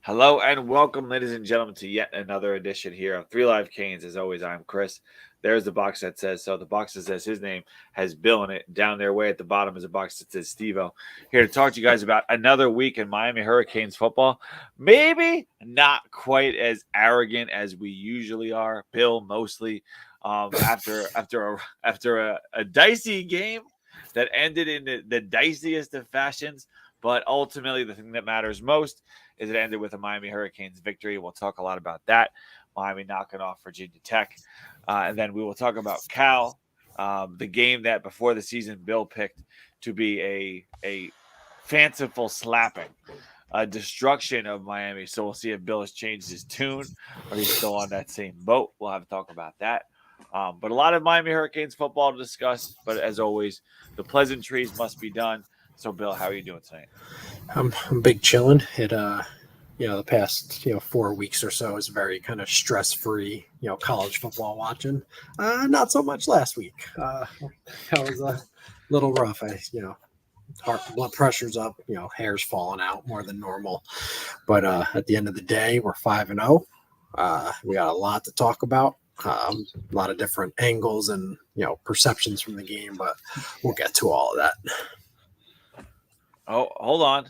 Hello and welcome, ladies and gentlemen, to yet another edition here of Three Live Canes. As always, I'm Chris. There's the box that says so. The box that says his name has Bill in it. Down there, way at the bottom, is a box that says Steve-O. Here to talk to you guys about another week in Miami Hurricanes football. Maybe not quite as arrogant as we usually are. Bill mostly after a dicey game that ended in the diciest of fashions. But ultimately, the thing that matters most is it ended with a Miami Hurricanes victory. We'll talk a lot about that. Miami knocking off Virginia Tech. And then we will talk about Cal, the game that before the season Bill picked to be a fanciful slapping, a destruction of Miami. So we'll see if Bill has changed his tune or he's still on that same boat. We'll have to talk about that. But a lot of Miami Hurricanes football to discuss. But as always, the pleasantries must be done. So, Bill, how are you doing tonight? I'm big chilling. It the past 4 weeks or so is very kind of stress free. College football watching. Not so much last week. That was a little rough. Heart blood pressure's up. Hair's falling out more than normal. But at the end of the day, we're 5-0. We got a lot to talk about. A lot of different angles and perceptions from the game, but we'll get to all of that. Oh, hold on.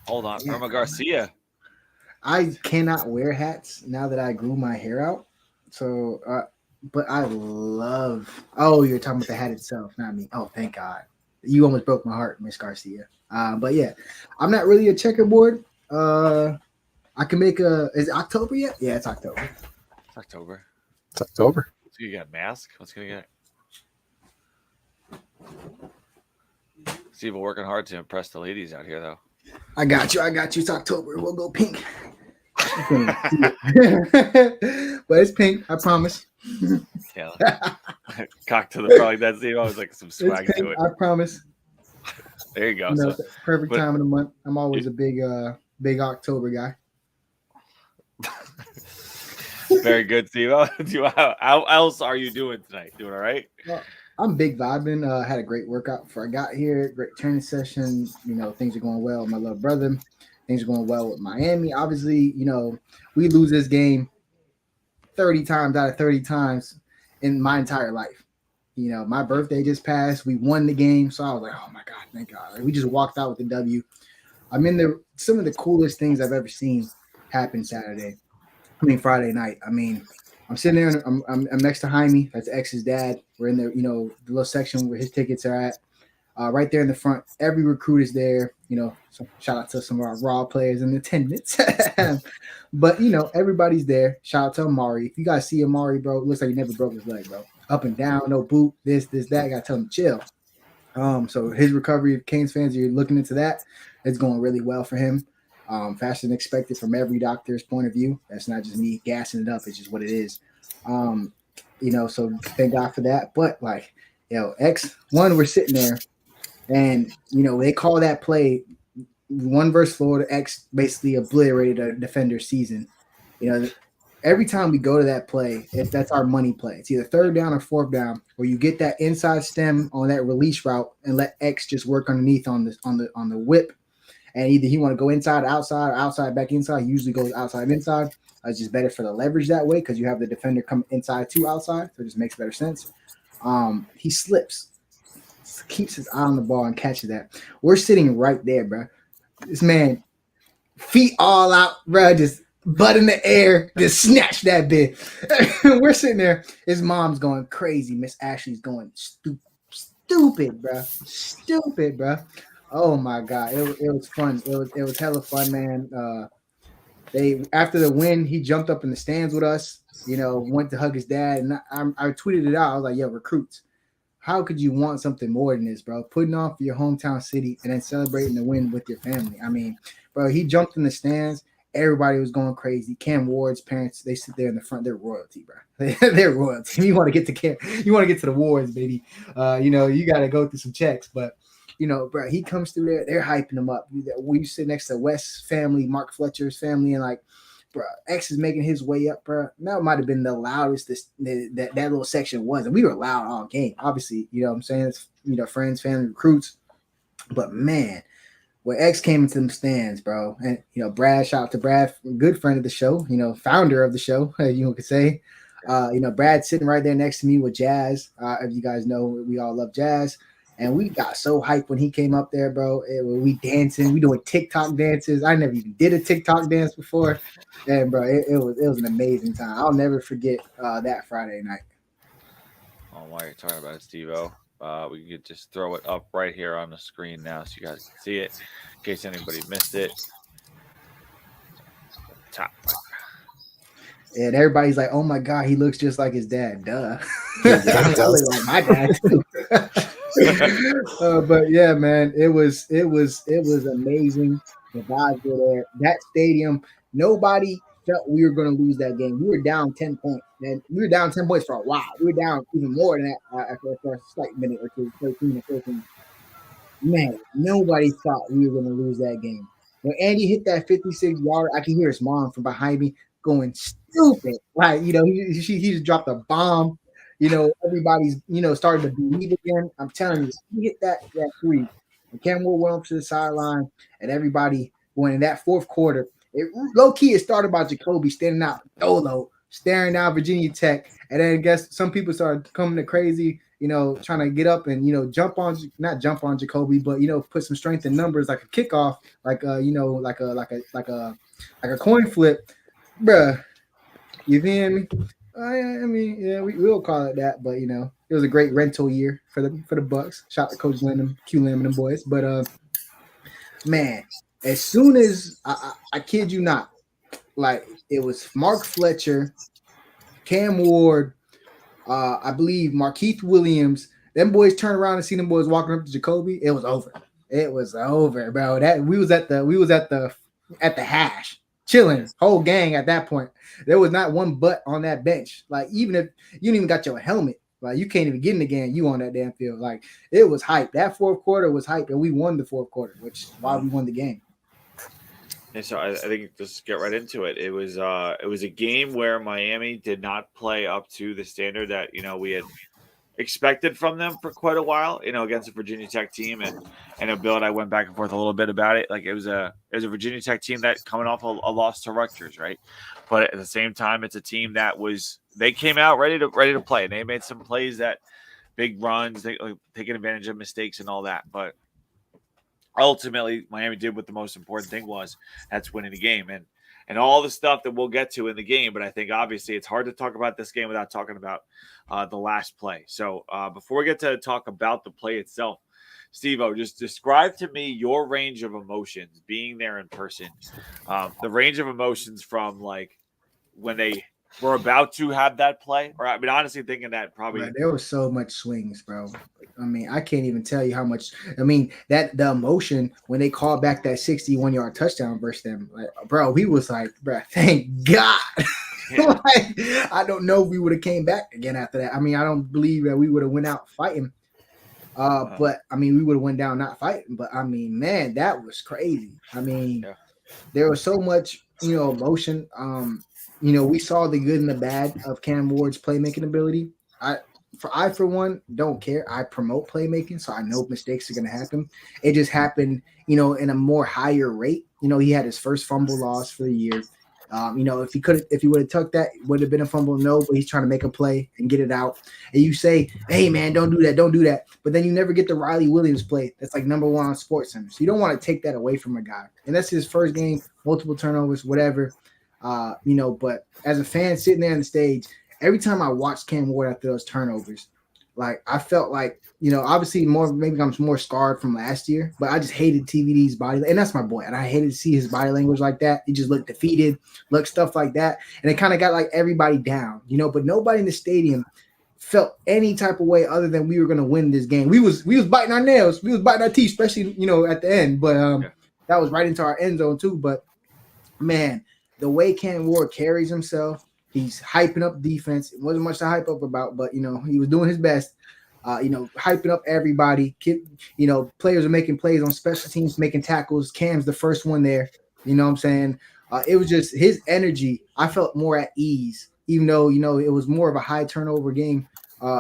Irma Garcia. I cannot wear hats now that I grew my hair out. So, but I love. Oh, you're talking about the hat itself, not me. Oh, thank God. You almost broke my heart, Miss Garcia. But yeah, I'm not really a checkerboard. I can make a. Is it October yet? Yeah, it's October. It's October. So you got a mask? What's gonna get? Steve, we're working hard to impress the ladies out here, though. I got you. It's October. We'll go pink. But it's pink. I promise. Yeah. Cock to the front like that, Steve. I was like some swag to it. I promise. There you go. Perfect time of the month. I'm always a big October guy. Very good, Steve. How else are you doing tonight? Doing all right? Well, I'm big vibing. Had a great workout before I got here. Great training session. Things are going well with my little brother. Things are going well with Miami. Obviously, we lose this game 30 times out of 30 times in my entire life. My birthday just passed. We won the game. So I was like, oh my God, thank God. Like, we just walked out with the W. I'm in some of the coolest things I've ever seen happen Friday night. I'm sitting there and I'm next to Jaime. That's X's dad. We're in there, the little section where his tickets are at. Right there in the front. Every recruit is there. So shout out to some of our raw players in attendance. But everybody's there. Shout out to Amari. If you guys see Amari, bro, it looks like he never broke his leg, bro. Up and down, no boot, this, that. Gotta tell him to chill. So his recovery, if Canes fans are looking into that, it's going really well for him. Faster than expected from every doctor's point of view. That's not just me gassing it up. It's just what it is. So thank God for that. But X1, we're sitting there and, they call that play 1 versus Florida. X basically obliterated a defender's season. Every time we go to that play, if that's our money play, it's either 3rd down or 4th down, where you get that inside stem on that release route and let X just work underneath on the whip. And either he want to go inside, outside, or outside, back inside. He usually goes outside, inside. It's just better for the leverage that way because you have the defender come inside to outside. So it just makes better sense. He slips, keeps his eye on the ball and catches that. We're sitting right there, bro. This man, feet all out, bro, just butt in the air, just snatch that bit. We're sitting there. His mom's going crazy. Miss Ashley's going stupid, bro. Stupid, bro. Oh my God, it was fun. It was hella fun, man. They after the win, he jumped up in the stands with us. Went to hug his dad, and I tweeted it out. I was like, "Yo, recruits, how could you want something more than this, bro? Putting on for your hometown city and then celebrating the win with your family. Bro, he jumped in the stands. Everybody was going crazy. Cam Ward's parents, they sit there in the front. They're royalty, bro. They're royalty. You want to get to Cam, you want to get to the wards, baby. You got to go through some checks, but. Bro, he comes through there. They're hyping him up. We sit next to Wes' family, Mark Fletcher's family, and bro, X is making his way up, bro. That might have been the loudest that little section was, and we were loud all game. Obviously, what I'm saying? It's friends, family, recruits. But man, When X came into them stands, bro, and Brad, shout out to Brad, good friend of the show, founder of the show, you could say. Brad sitting right there next to me with Jazz. As you guys know, we all love Jazz. And we got so hyped when he came up there, bro. We dancing, we doing TikTok dances. I never even did a TikTok dance before. And bro, it was an amazing time. I'll never forget that Friday night. While you're talking about it, Steve-O, we could just throw it up right here on the screen now so you guys can see it in case anybody missed it. Top. And everybody's like, "Oh my god, he looks just like his dad." Duh. I look like my dad too. But yeah, man, it was amazing. The vibes were there. That stadium, nobody felt we were going to lose that game. We were down 10 points, man. We were down 10 points for a while. We were down even more than that after a slight minute or two, 13 or 14. Man, nobody thought we were going to lose that game. When Andy hit that 56-yard, I can hear his mom from behind me going stupid. Like, he just dropped a bomb. Everybody's, starting to believe again. I'm telling you, he hit that three. And Cam Ward went up to the sideline, and everybody went in that fourth quarter. Low key, it started by Jacoby standing out solo, staring down Virginia Tech. And then I guess some people started coming to crazy, trying to get up and, not jump on Jacoby, but, put some strength in numbers like a kickoff, like a coin flip. Bruh, you feel me? I mean, yeah, we'll call it that, but it was a great rental year for the Bucks. Shout out to Coach Lim, Q Lim and them boys. But man, as soon as I kid you not, like it was Mark Fletcher, Cam Ward, I believe Markeith Williams. Them boys turned around and see them boys walking up to Jacoby. It was over. It was over, bro. That we was at the hash. Chilling, whole gang at that point. There was not one butt on that bench. Like, even if you didn't even got your helmet, like you can't even get in the game. You on that damn field. Like, it was hype. That fourth quarter was hype, and we won the fourth quarter, which is why we won the game. And so I think just get right into it. It was a game where Miami did not play up to the standard that we had expected from them for quite a while, against a Virginia Tech team. And Bill and I went back and forth a little bit about it. Like it was a Virginia Tech team that coming off a loss to Rutgers, right? But at the same time, it's a team that they came out ready to play, and they made some plays, that big runs, taking advantage of mistakes and all that. But ultimately, Miami did what the most important thing was. That's winning the game. And all the stuff that we'll get to in the game. But I think obviously it's hard to talk about this game without talking about the last play. So before we get to talk about the play itself, Steve-O, just describe to me your range of emotions being there in person. The range of emotions from like when they were about to have that play, or I mean, honestly thinking that probably there was so much swings, bro. I mean, I can't even tell you how much. I mean, the emotion when they called back that 61-yard touchdown versus them, like, bro, we was like, bro, thank God. Yeah. Like, I don't know if we would have came back again after that. I mean, I don't believe that we would have went out fighting. But I mean, we would have went down not fighting. But I mean, man, that was crazy. I mean, there was so much, emotion. We saw the good and the bad of Cam Ward's playmaking ability. I, for one, don't care. I promote playmaking, so I know mistakes are going to happen. It just happened, in a more higher rate. He had his first fumble loss for the year. If he would have tucked that, would have been a fumble. No, but he's trying to make a play and get it out. And you say, hey, man, don't do that. But then you never get the Riley Williams play. That's like number one on Sports Center. So you don't want to take that away from a guy. And that's his first game, multiple turnovers, whatever. But as a fan sitting there on the stage, every time I watched Cam Ward after those turnovers, like I felt like, obviously maybe I'm more scarred from last year, but I just hated TVD's body. And that's my boy. And I hated to see his body language like that. He just looked defeated, looked stuff like that. And it kind of got like everybody down, but nobody in the stadium felt any type of way other than we were going to win this game. We was biting our nails. We was biting our teeth, especially, at the end. But that was right into our end zone too. But man, the way Cam Ward carries himself, he's hyping up defense. It wasn't much to hype up about, but, he was doing his best. Hyping up everybody. Players are making plays on special teams, making tackles. Cam's the first one there. You know what I'm saying? It was just his energy. I felt more at ease, even though, it was more of a high turnover game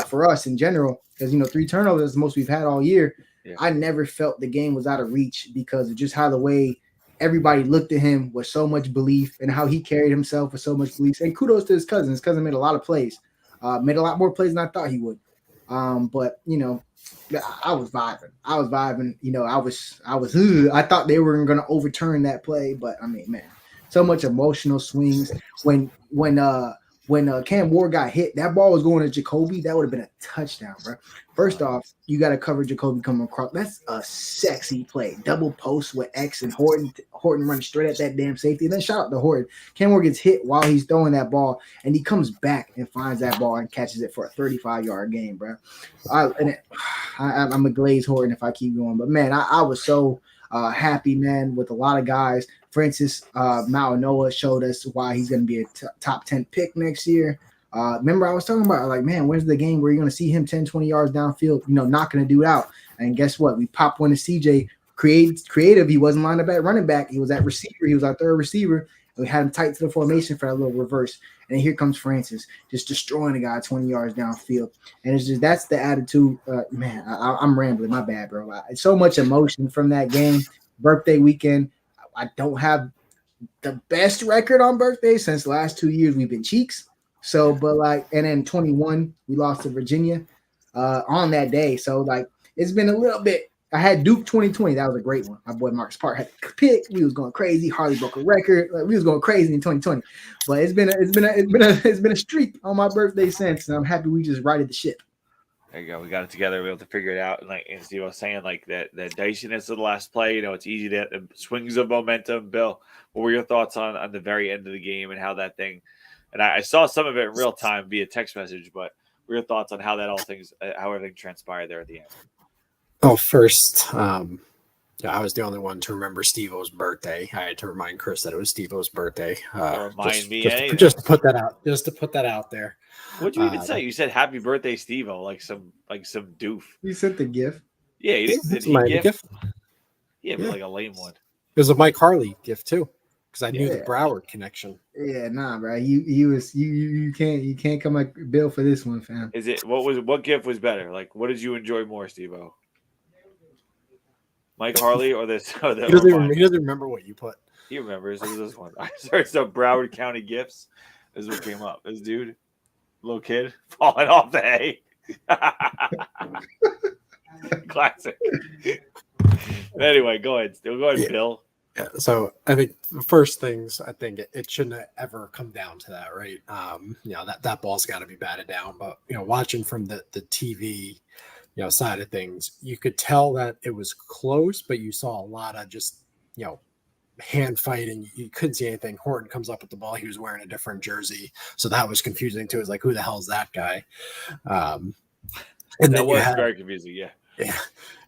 for us in general because, 3 turnovers is the most we've had all year. I never felt the game was out of reach because of just how the way everybody looked at him with so much belief and how he carried himself with so much belief. And kudos to his cousin. His cousin made a lot of plays, made a lot more plays than I thought he would. But I was vibing. I thought they were going to overturn that play, but I mean, man, so much emotional swings when Cam Ward got hit, that ball was going to Jacoby. That would have been a touchdown, bro. First off, you got to cover Jacoby coming across. That's a sexy play. Double post with X and Horton. Horton running straight at that damn safety. And then shout out to Horton. Cam Ward gets hit while he's throwing that ball, and he comes back and finds that ball and catches it for a 35-yard gain, bro. I'm a glazed Horton if I keep going. But, man, I was so happy, man, with a lot of guys. Francis Malinoa showed us why he's going to be a top 10 pick next year. Remember, I was talking about, like, man, where's the game where you're going to see him 10, 20 yards downfield, knocking a dude out? And guess what? We popped one to CJ. Creative. He wasn't lined up at running back. He was at receiver. He was our third receiver. And we had him tight to the formation for that little reverse. And then here comes Francis, just destroying a guy 20 yards downfield. And it's just that's the attitude. Man, I'm rambling. My bad, bro. So much emotion from that game. Birthday weekend. I don't have the best record on birthdays since the last 2 years we've been cheeks. So, but and then 21, we lost to Virginia on that day. So, it's been a little bit. I had Duke 2020. That was a great one. My boy Marcus Park had a pick. We was going crazy. Harley broke a record. We was going crazy in 2020. But it's been a streak on my birthday since, and I'm happy we just righted the ship. There you go. We got it together. We were able to figure it out. And Steve was saying, that diciness of the last play, it's easy to swings of momentum. Bill, what were your thoughts on the very end of the game and how that thing? And I saw some of it in real time via text message, but what were your thoughts on how how everything transpired there at the end? Oh, first, I was the only one to remember Steve-O's birthday. I had to remind Chris that it was Steve-O's birthday. Just to put that out there. What'd you even say? You said happy birthday, Steve-O, like some doof. You sent the gift. Yeah, did he gift? Yeah, but like a lame one. It was a Mike Harley gift too, because I knew the Broward connection. Yeah, nah, bro. You can't come like Bill for this one, fam. What gift was better? Like, what did you enjoy more, Steve-O? Mike Harley or this? He doesn't remember what you put. He remembers. It was this one. I searched up Broward County gifts. This is what came up. This dude, little kid, falling off the hay. Classic. Anyway, go ahead. Go ahead, Bill. Yeah, so I think the first things, it shouldn't have ever come down to that, right? That ball's got to be batted down. But watching from the TV, side of things, you could tell that it was close, but you saw a lot of just hand fighting. You couldn't see anything. Horton comes up with the ball. He was wearing a different jersey, so that was confusing too. It was like, who the hell is that guy? And that was very confusing. Yeah.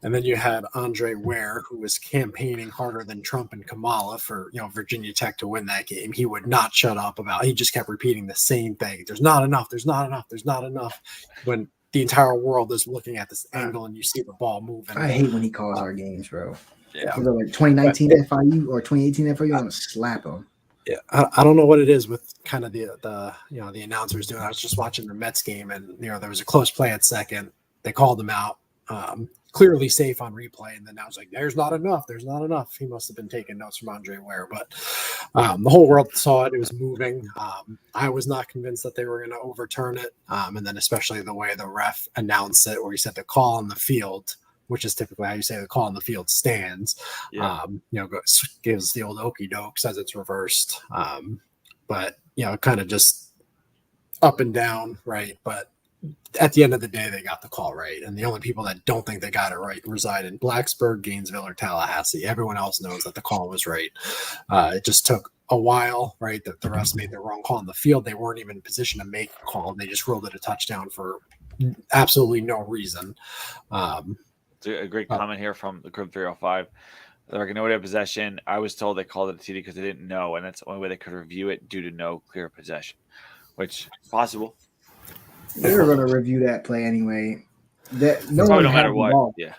And then you had Andre Ware, who was campaigning harder than Trump and Kamala for Virginia Tech to win that game. He would not shut up he just kept repeating the same thing. There's not enough. There's not enough. There's not enough. When the entire world is looking at this angle and you see the ball moving. I hate when he calls our games, bro. Yeah. Like 2019 FIU or 2018 FIU, I'm gonna slap him. Yeah, I don't know what it is with kind of the announcers doing. I was just watching the Mets game, and there was a close play at second. They called him out, clearly safe on replay, and then I was like, "There's not enough. There's not enough." He must have been taking notes from Andre Ware, but the whole world saw it. It was moving. I was not convinced that they were going to overturn it, and then especially the way the ref announced it, where he said the call on the field, which is typically how you say the call on the field stands. Yeah. Gives the old okey doke, says it's reversed. But kind of just up and down, right? But at the end of the day, they got the call right. And the only people that don't think they got it right reside in Blacksburg, Gainesville, or Tallahassee. Everyone else knows that the call was right. It just took a while, right? That the refs made the wrong call on the field. They weren't even in position to make a call. They just ruled it a touchdown for absolutely no reason. A great comment here from the Crib 305. Like, no possession. I was told they called it a TD because they didn't know, and that's the only way they could review it due to no clear possession, which is possible. They're going to review that play anyway. No matter what. Ball. Yeah.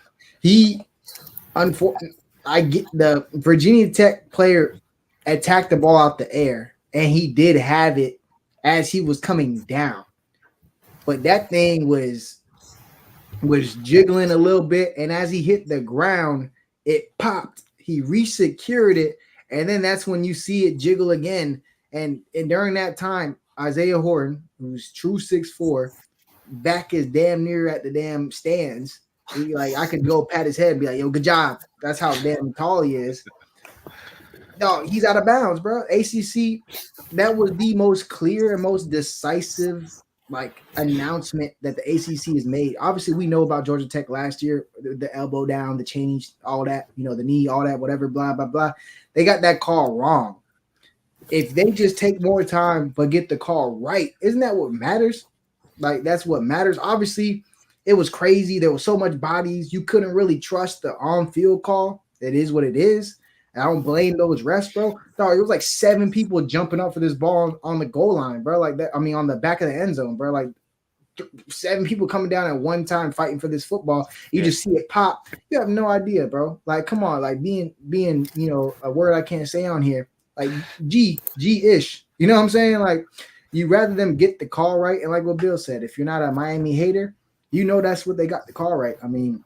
I get the Virginia Tech player attacked the ball out the air, and he did have it as he was coming down. But that thing was was jiggling a little bit, and as he hit the ground, it popped. He resecured it, and then that's when you see it jiggle again. And during that time, Isaiah Horton, who's true 6'4", back is damn near at the damn stands. I could go pat his head and be like, "Yo, good job." That's how damn tall he is. No, he's out of bounds, bro. ACC, that was the most clear and most decisive announcement that the ACC has made. Obviously, we know about Georgia Tech last year, the elbow down, the change, all that, the knee, all that, whatever, blah, blah, blah. They got that call wrong. If they just take more time but get the call right, isn't that what matters? That's what matters. Obviously, it was crazy. There was so much bodies. You couldn't really trust the on-field call. It is what it is. I don't blame those refs, bro. No, it was like 7 people jumping up for this ball on the goal line, bro. On the back of the end zone, bro. 7 people coming down at one time fighting for this football. You just see it pop. You have no idea, bro. Come on, being a word I can't say on here. G-ish. You know what I'm saying? You rather them get the call right. And like what Bill said, if you're not a Miami hater, that's what they got the call right. I mean,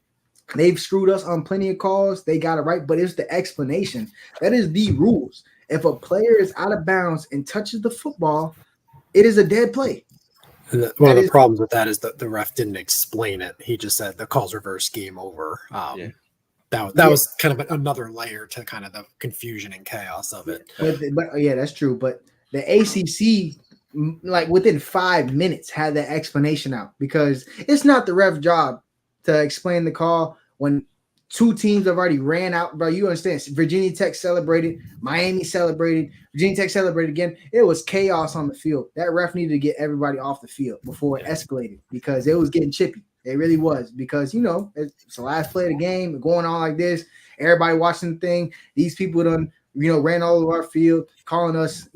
they've screwed us on plenty of calls. They got it right, but it's the explanation. That is the rules. If a player is out of bounds and touches the football, it is a dead play. And one of the problems with that is that the ref didn't explain it. He just said the call's reverse, game over. That was kind of another layer to kind of the confusion and chaos of it. But yeah, that's true. But the ACC, within 5 minutes, had that explanation out, because it's not the ref job to explain the call when 2 teams have already ran out, bro. You understand? Virginia Tech celebrated, Miami celebrated, Virginia Tech celebrated again. It was chaos on the field. That ref needed to get everybody off the field before it escalated, because it was getting chippy. It really was, because it's the last play of the game, going on like this. Everybody watching the thing. These people done, ran all over our field, calling us,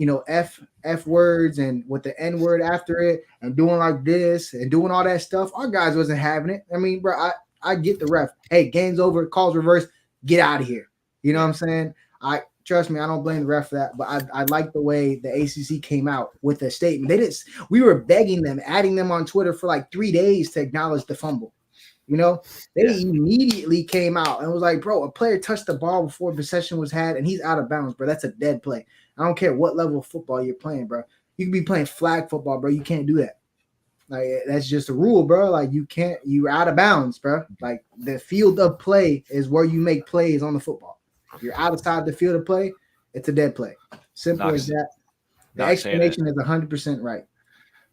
F words and with the N word after it, and doing like this and doing all that stuff. Our guys wasn't having it. I mean, bro, I get the ref. Hey, game's over, calls reverse, get out of here. You know what I'm saying? Trust me, I don't blame the ref for that, but I like the way the ACC came out with a statement. We were begging them, adding them on Twitter for 3 days to acknowledge the fumble. They immediately came out and was like, bro, a player touched the ball before possession was had and he's out of bounds, bro. That's a dead play. I don't care what level of football you're playing, bro. You can be playing flag football, bro. You can't do that. That's just a rule, bro. You're out of bounds, bro. The field of play is where you make plays on the football. If you're outside the field of play, it's a dead play. Simple as that. The explanation is 100% right.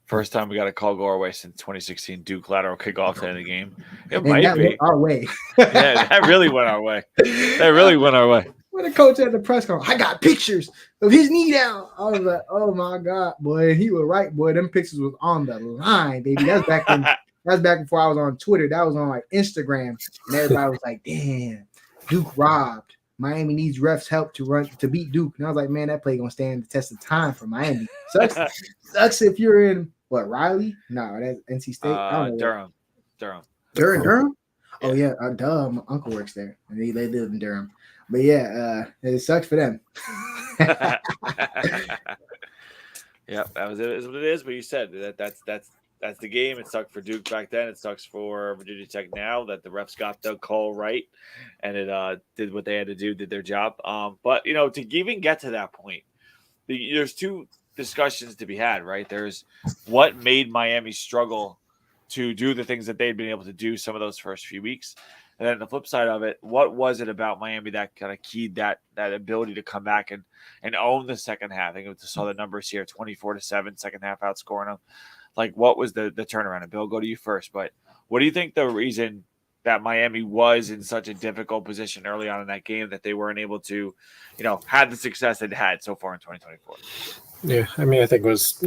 First time we got a call go our way since 2016 Duke lateral kickoff to end the game. It and might that be went our way. Yeah, that really went our way. When the coach at the press conference, I got pictures of his knee down. I was like, oh my God, boy. He was right, boy. Them pictures was on the line, baby. That's back before I was on Twitter. That was on Instagram. And everybody was like, damn, Duke robbed. Miami needs refs' help to beat Duke. And I was like, man, that play gonna stand the test of time for Miami. Sucks if you're in Riley? No, that's NC State. Durham. Oh yeah, duh. My uncle works there, and they live in Durham. But yeah, it sucks for them. Yeah, that was it. Is what it is. But you said that's the game. It sucked for Duke back then. It sucks for Virginia Tech now that the refs got the call right, and it did what they had to do, did their job. But to even get to that point, there's 2 discussions to be had, right? There's what made Miami struggle to do the things that they'd been able to do some of those first few weeks. And then the flip side of it, what was it about Miami that kind of keyed that ability to come back and own the second half? I think we saw the numbers here, 24-7, second half outscoring them. What was the turnaround? And Bill, go to you first. But what do you think the reason that Miami was in such a difficult position early on in that game that they weren't able to, had the success they'd had so far in 2024? Yeah, I mean, I think it was,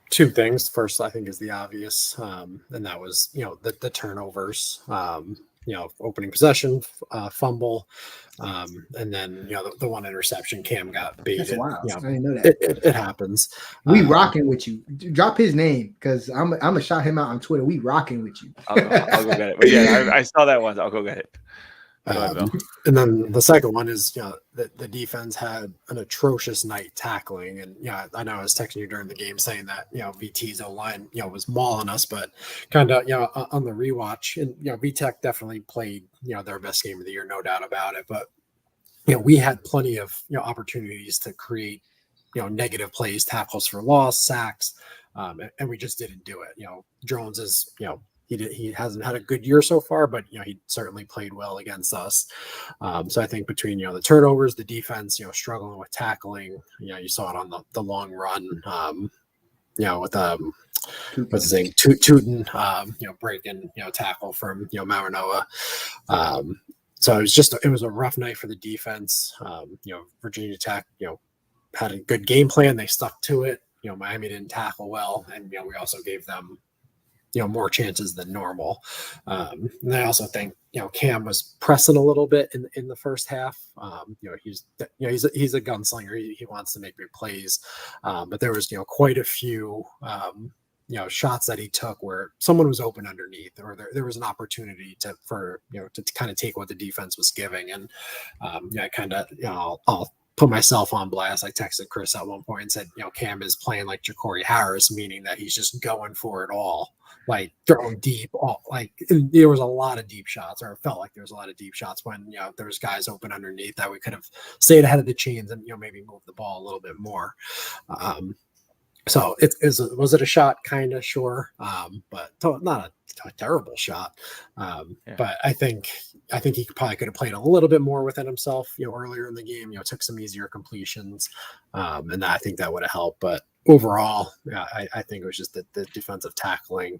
2 things. First, I think is the obvious, and that was, the turnovers. Opening possession, fumble, and then the one interception Cam got baited. That's wild. I didn't know that. It happens. We rocking with you. Drop his name because I'm gonna shout him out on Twitter. We rocking with you. I'll go get it. But yeah, I saw that one. I'll go get it. Go ahead, Bill. And then the second one is, the defense had an atrocious night tackling. And, I know I was texting you during the game saying that, VT's O-line, was mauling us, but kind of, on the rewatch, and, VTech definitely played, their best game of the year, no doubt about it. But, we had plenty of, opportunities to create, negative plays, tackles for loss, sacks, and we just didn't do it. Jones is, he hasn't had a good year so far, but he certainly played well against us. So I think between the turnovers, the defense, struggling with tackling, you saw it on the long run. With what's his name, Tootin, breaking tackle from Marinoa. So it was a rough night for the defense. Virginia Tech had a good game plan. They stuck to it. Miami didn't tackle well, and we also gave them more chances than normal. And I also think Cam was pressing a little bit in the first half. He's a gunslinger. He wants to make big plays, but there was quite a few shots that he took where someone was open underneath, or there was an opportunity to kind of take what the defense was giving. And I kind of I'll put myself on blast. I texted Chris at one point and said, Cam is playing like Ja'Cory Harris, meaning that he's just going for it all, like throwing deep. There was a lot of deep shots, or it felt like there was a lot of deep shots when there was guys open underneath that we could have stayed ahead of the chains and maybe moved the ball a little bit more. So was it a shot? Kind of, sure, but not a terrible shot. But I think he probably could have played a little bit more within himself, earlier in the game. Took some easier completions, and I think that would have helped. But overall, I think it was just the defensive tackling,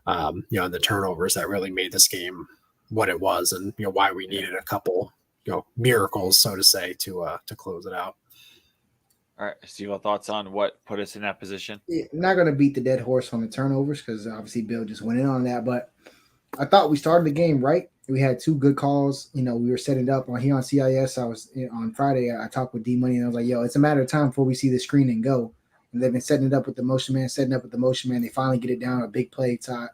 and the turnovers that really made this game what it was, and why we needed a couple, miracles, so to say, to close it out. All right, Steve, thoughts on what put us in that position? Yeah, I'm not going to beat the dead horse on the turnovers because obviously Bill just went in on that. But I thought we started the game right. We had two good calls. We were setting it up on here on CIS. I was on Friday. I talked with D Money and I was like, "Yo, it's a matter of time before we see the screen and go." And they've been setting it up with the motion man, They finally get it down, a big play to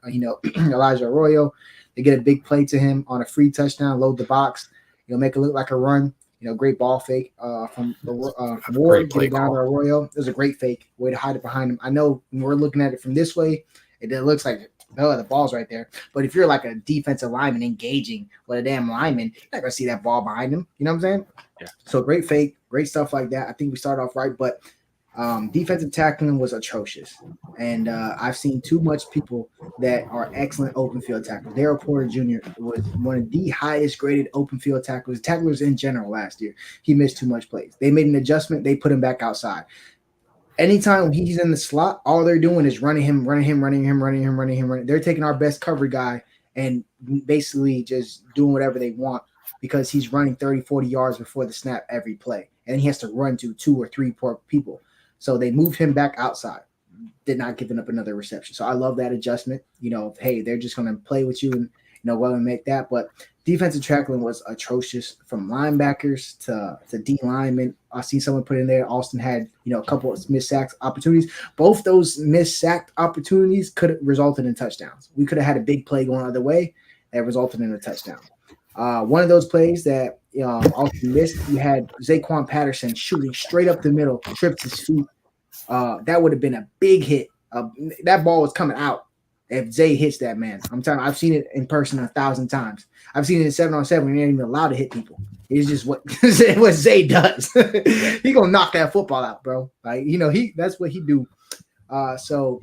Elijah Arroyo. They get a big play to him on a free touchdown, load the box, make it look like a run. Great ball fake from Ward, get it down to Arroyo. It was a great fake, way to hide it behind him. I know when we're looking at it from this way, it looks like the ball's right there. But if you're like a defensive lineman engaging with a damn lineman, you're not gonna see that ball behind him. You know what I'm saying? Yeah. So great fake, great stuff like that. I think we started off right, but defensive tackling was atrocious. And I've seen too much people that are excellent open field tacklers. Daryl Porter Jr. was one of the highest graded open field tacklers in general last year. He missed too much plays. They made an adjustment. They put him back outside. Anytime he's in the slot, all they're doing is running him. They're taking our best cover guy and basically just doing whatever they want because he's running 30, 40 yards before the snap every play. And he has to run to 2 or 3 poor people. So they moved him back outside, did not giving up another reception. So I love that adjustment. Hey, they're just going to play with you and, well, and make that. But defensive tackling was atrocious from linebackers to D linemen. I see someone put in there. Austin had, a couple of missed sack opportunities. Both those missed sack opportunities could have resulted in touchdowns. We could have had a big play going the other way that resulted in a touchdown. One of those plays that Austin missed, you had Zaquan Patterson shooting straight up the middle, tripped his feet. That would have been a big hit. That ball was coming out if Zay hits that man. I'm telling you, I've seen it in person 1,000 times. I've seen it in 7-on-7 when you're not even allowed to hit people. It's just what Zay does. He gonna knock that football out, bro. Like that's what he do. So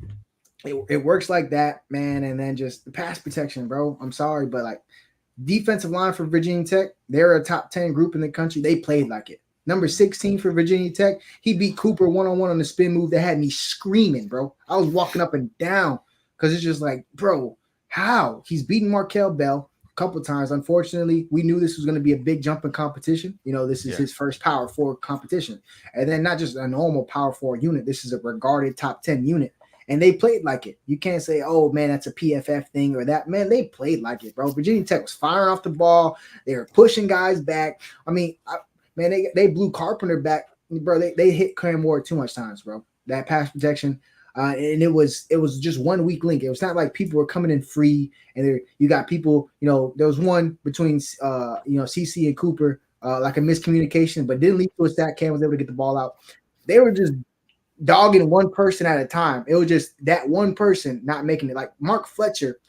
it works like that, man. And then just the pass protection, bro. I'm sorry, but like defensive line for Virginia Tech, they're a top 10 group in the country. They played like it. Number 16 for Virginia Tech, he beat Cooper one-on-one on the spin move that had me screaming, bro. I was walking up and down because it's just like, bro, how? He's beaten Markel Bell a couple times. Unfortunately, we knew this was going to be a big jump in competition. This is his first Power 4 competition. And then not just a normal Power 4 unit. This is a regarded top 10 unit. And they played like it. You can't say, oh, man, that's a PFF thing or that. Man, they played like it, bro. Virginia Tech was firing off the ball. They were pushing guys back. I mean, they blew Carpenter back. Bro, they hit Cam Ward too much times, bro. That pass protection, And it was just 1 weak link. It was not like people were coming in free, and you got people. There was one between CC and Cooper, like a miscommunication, but didn't lead to a sack. Cam was able to get the ball out. They were just dogging one person at a time. It was just that one person not making it. Like Mark Fletcher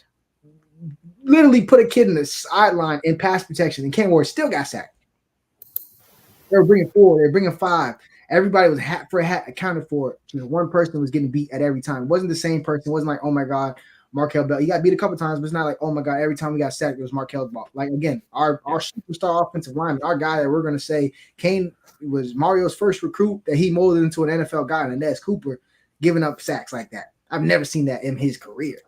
literally put a kid in the sideline in pass protection, and Cam Ward still got sacked. They were bringing 4, they were bringing 5. Everybody was hat for hat accounted for. One person was getting beat at every time. It wasn't the same person. It wasn't like, oh my God, Markel Bell. He got beat a couple times, but it's not like, oh my God, every time we got sacked, it was Markel's ball. Like, again, our superstar offensive lineman, our guy that we're going to say, Kane was Mario's first recruit that he molded into an NFL guy, and Inez Cooper giving up sacks like that. I've never seen that in his career.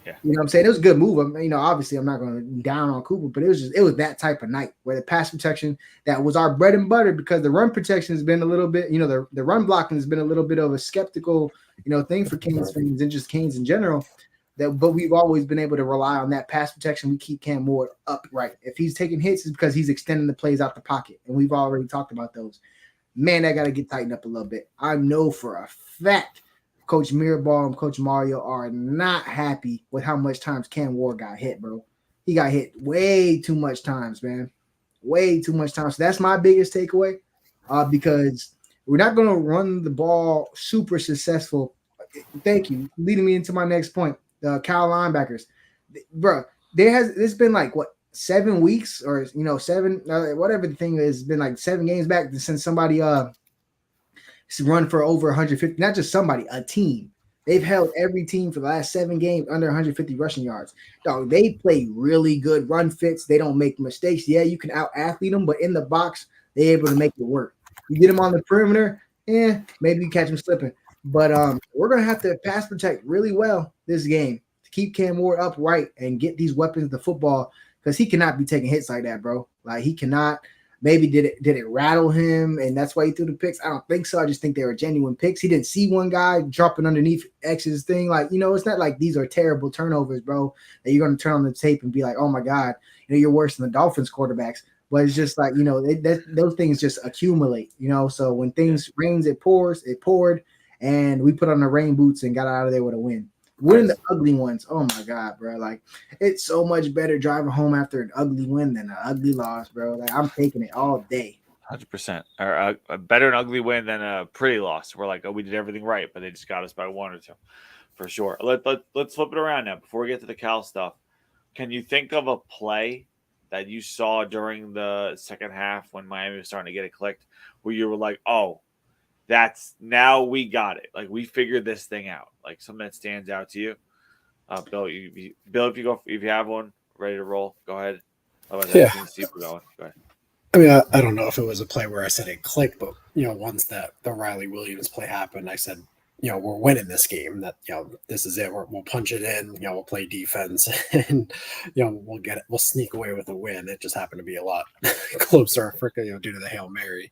Yeah. You know what I'm saying? It was a good move. Obviously I'm not going to down on Cooper, but it was that type of night where the pass protection, that was our bread and butter, because the run protection has been a little bit, the run blocking has been a little bit of a skeptical, thing for Canes fans and just Canes in general. But we've always been able to rely on that pass protection. We keep Cam Ward upright. If he's taking hits, it's because he's extending the plays out the pocket, and we've already talked about those. Man, that got to get tightened up a little bit. I know for a fact Coach Mirabal and Coach Mario are not happy with how much times Cam Ward got hit, bro. He got hit way too much times, man. Way too much times. So that's my biggest takeaway, because we're not going to run the ball super successful. Thank you. Leading me into my next point. The Cal linebackers. Bro, it's been like, 7 weeks or, 7, whatever the thing is, been like 7 games back since somebody run for over 150, not just somebody, a team. They've held every team for the last 7 games under 150 rushing yards. Dog, they play really good run fits. They don't make mistakes. Yeah, you can out-athlete them, but in the box, they're able to make it work. You get them on the perimeter, maybe you catch them slipping. But we're going to have to pass protect really well this game to keep Cam Ward upright and get these weapons to football, because he cannot be taking hits like that, bro. Like, he cannot. Maybe did it rattle him, and that's why he threw the picks? I don't think so. I just think they were genuine picks. He didn't see one guy dropping underneath X's thing. Like, it's not like these are terrible turnovers, bro, that you're going to turn on the tape and be like, oh my God, you're worse than the Dolphins quarterbacks. But it's just like, those things just accumulate, So when things rains, it pours. It poured, and we put on the rain boots and got out of there with a win. Winning the ugly ones, oh my God, bro! Like, it's so much better driving home after an ugly win than an ugly loss, bro. Like, I'm taking it all day. 100%. Or a better an ugly win than a pretty loss. We're like, oh, we did everything right, but they just got us by 1 or 2, for sure. Let's flip it around now. Before we get to the Cal stuff, can you think of a play that you saw during the second half when Miami was starting to get it clicked, where you were like, oh, now we got it. Like, we figured this thing out. Like, something that stands out to you. Bill, if you have one ready to roll, go ahead. Otherwise, Yeah. I can see we're going. Go ahead. I mean, I don't know if it was a play where I said it clicked, but once that the Riley Williams play happened, I said, we're winning this game. That this is it. We'll punch it in. We'll play defense, and we'll get it. We'll sneak away with a win. It just happened to be a lot closer, due to the Hail Mary.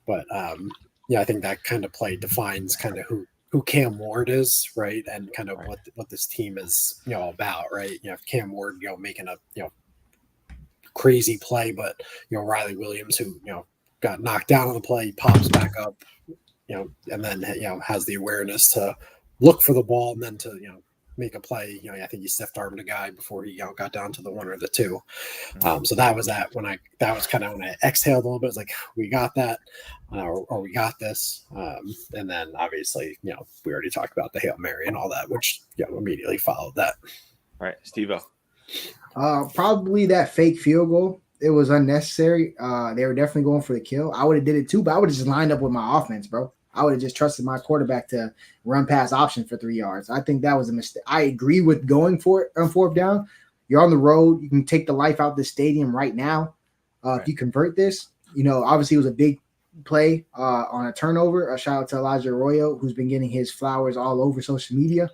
But I think that kind of play defines kind of who Cam Ward is, right, and kind of what this team is about, right? You have Cam Ward making a crazy play, but Riley Williams, who got knocked down on the play, pops back up, and then has the awareness to look for the ball and then to make a play. I think he stiff armed a guy before he got down to the 1 or the 2. So that was when I exhaled a little bit. It's like, we got that, or we got this. And then obviously, we already talked about the Hail Mary and all that, which immediately followed that. Right, Steve-O. Probably that fake field goal. It was unnecessary. They were definitely going for the kill. I would have did it too, but I would have just lined up with my offense, bro. I would have just trusted my quarterback to run pass option for 3 yards. I think that was a mistake. I agree with going for it on 4th down. You're on the road. You can take the life out of the stadium right now. If you convert this, obviously it was a big play on a turnover. A shout out to Elijah Arroyo, who's been getting his flowers all over social media.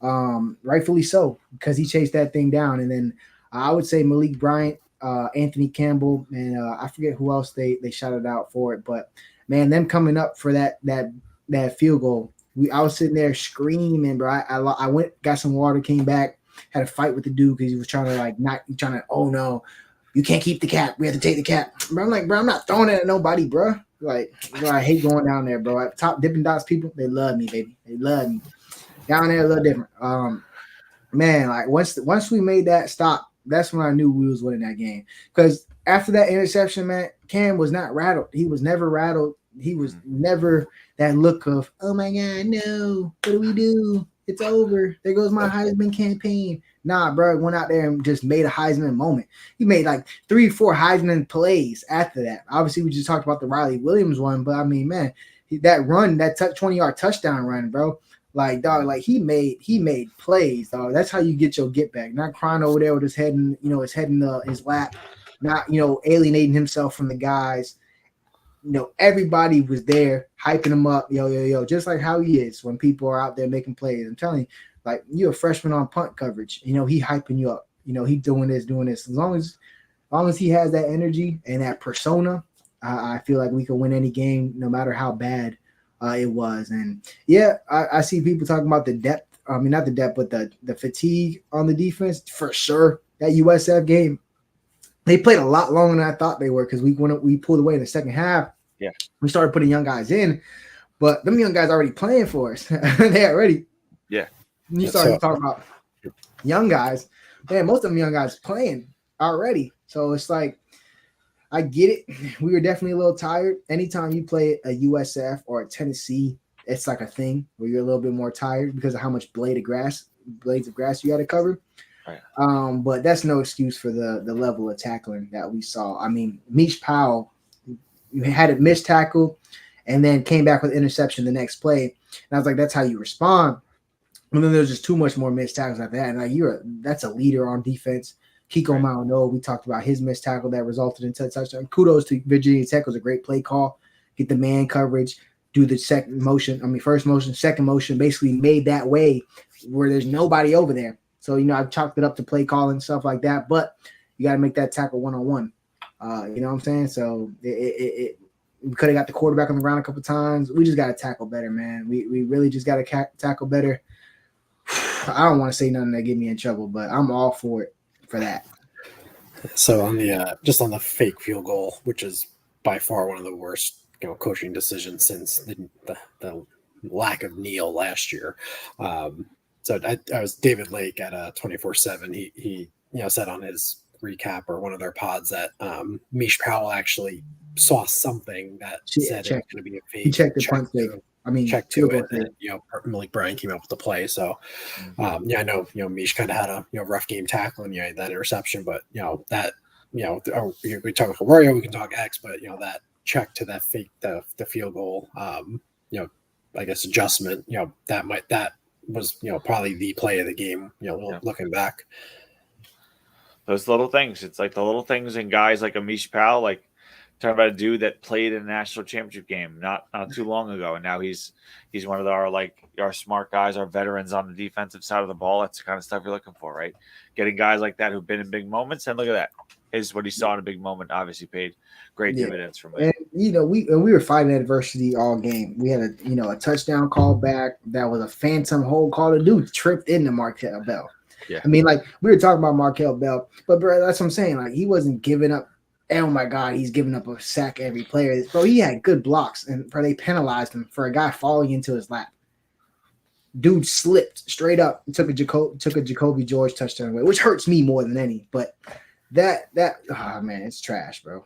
Rightfully so, because he chased that thing down. And then I would say Malik Bryant, Anthony Campbell, and I forget who else they shouted out for it, but man, them coming up for that field goal, I was sitting there screaming, bro. I went, got some water, came back, had a fight with the dude because he was trying to oh no, you can't keep the cap. We have to take the cap. Bro, I'm like, bro, I'm not throwing it at nobody, bro. Like, I hate going down there, bro. Top Dippin' Dots people, they love me, baby. They love me. Down there a little different. Man, like once we made that stop, that's when I knew we was winning that game. Because after that interception, man, Cam was not rattled. He was never rattled. He was never that look of, oh my God, no, what do we do? It's over. There goes my Heisman campaign. Nah, bro, went out there and just made a Heisman moment. He made like 3-4 Heisman plays after that. Obviously, we just talked about the Riley Williams one, but I mean, man, that run, that 20-yard touchdown run, bro. Like, dog, like he made plays, dog. That's how you get your get back. Not crying over there with his head in, his head in his lap, not, alienating himself from the guys. Everybody was there hyping him up, yo, just like how he is when people are out there making plays. I'm telling you, like, you're a freshman on punt coverage. He hyping you up. He doing this. As long as he has that energy and that persona, I feel like we can win any game, no matter how bad it was. And yeah, I see people talking about the depth. I mean, not the depth, but the fatigue on the defense for sure. That USF game, they played a lot longer than I thought they were, because we pulled away in the second half. Yeah, we started putting young guys in, but them young guys already playing for us. They already. Yeah. You started talking about young guys. Man, most of them young guys playing already. So it's like, I get it. We were definitely a little tired. Anytime you play a USF or a Tennessee, it's like a thing where you're a little bit more tired because of how much blades of grass you got to cover. Right. But that's no excuse for the level of tackling that we saw. I mean, Mish Powell, you had a missed tackle and then came back with interception the next play. And I was like, that's how you respond. And then there's just too much more missed tackles after that. And like, that's a leader on defense. Kiko Maono, we talked about his missed tackle that resulted in touchdown. Kudos to Virginia Tech. It was a great play call. Get the man coverage, do the first motion, second motion, basically made that way where there's nobody over there. So, I've chalked it up to play calling and stuff like that, but you got to make that tackle one-on-one. You know what I'm saying? So we could have got the quarterback on the ground a couple times. We just got to tackle better, man. We really just got to tackle better. I don't want to say nothing that get me in trouble, but I'm all for it. For that. So on the just on the fake field goal, which is by far one of the worst coaching decisions since the lack of Neil last year. So I was David Lake at 24/7. He said on his recap or one of their pods that Mish Powell actually saw something that said it was going to be a fake. He checked the punt fake. Check to it, and Malik Bryan came up with the play. So, I know Mish kind of had a rough game tackling that interception, but that we talk about Wario, we can talk X, but that check to that fake the field goal, I guess adjustment, that was probably the play of the game. Looking back, those little things. It's like the little things in guys like a Mish Powell, like. Talking about a dude that played in a national championship game not too long ago, and now he's one of our smart guys, our veterans on the defensive side of the ball. That's the kind of stuff you're looking for, right? Getting guys like that who've been in big moments, and look at that. Is what he saw in a big moment obviously paid great dividends from it. And we were fighting adversity all game. We had a touchdown call back that was a phantom hold call. The dude tripped into Markel Bell. Yeah. I mean, like, we were talking about Markel Bell, but bro, that's what I'm saying. Like, he wasn't giving up. Oh my God, he's giving up a sack every player. Bro, he had good blocks, and they penalized him for a guy falling into his lap. Dude slipped straight up and took a Jacoby George touchdown away, which hurts me more than any. But that oh man, it's trash, bro.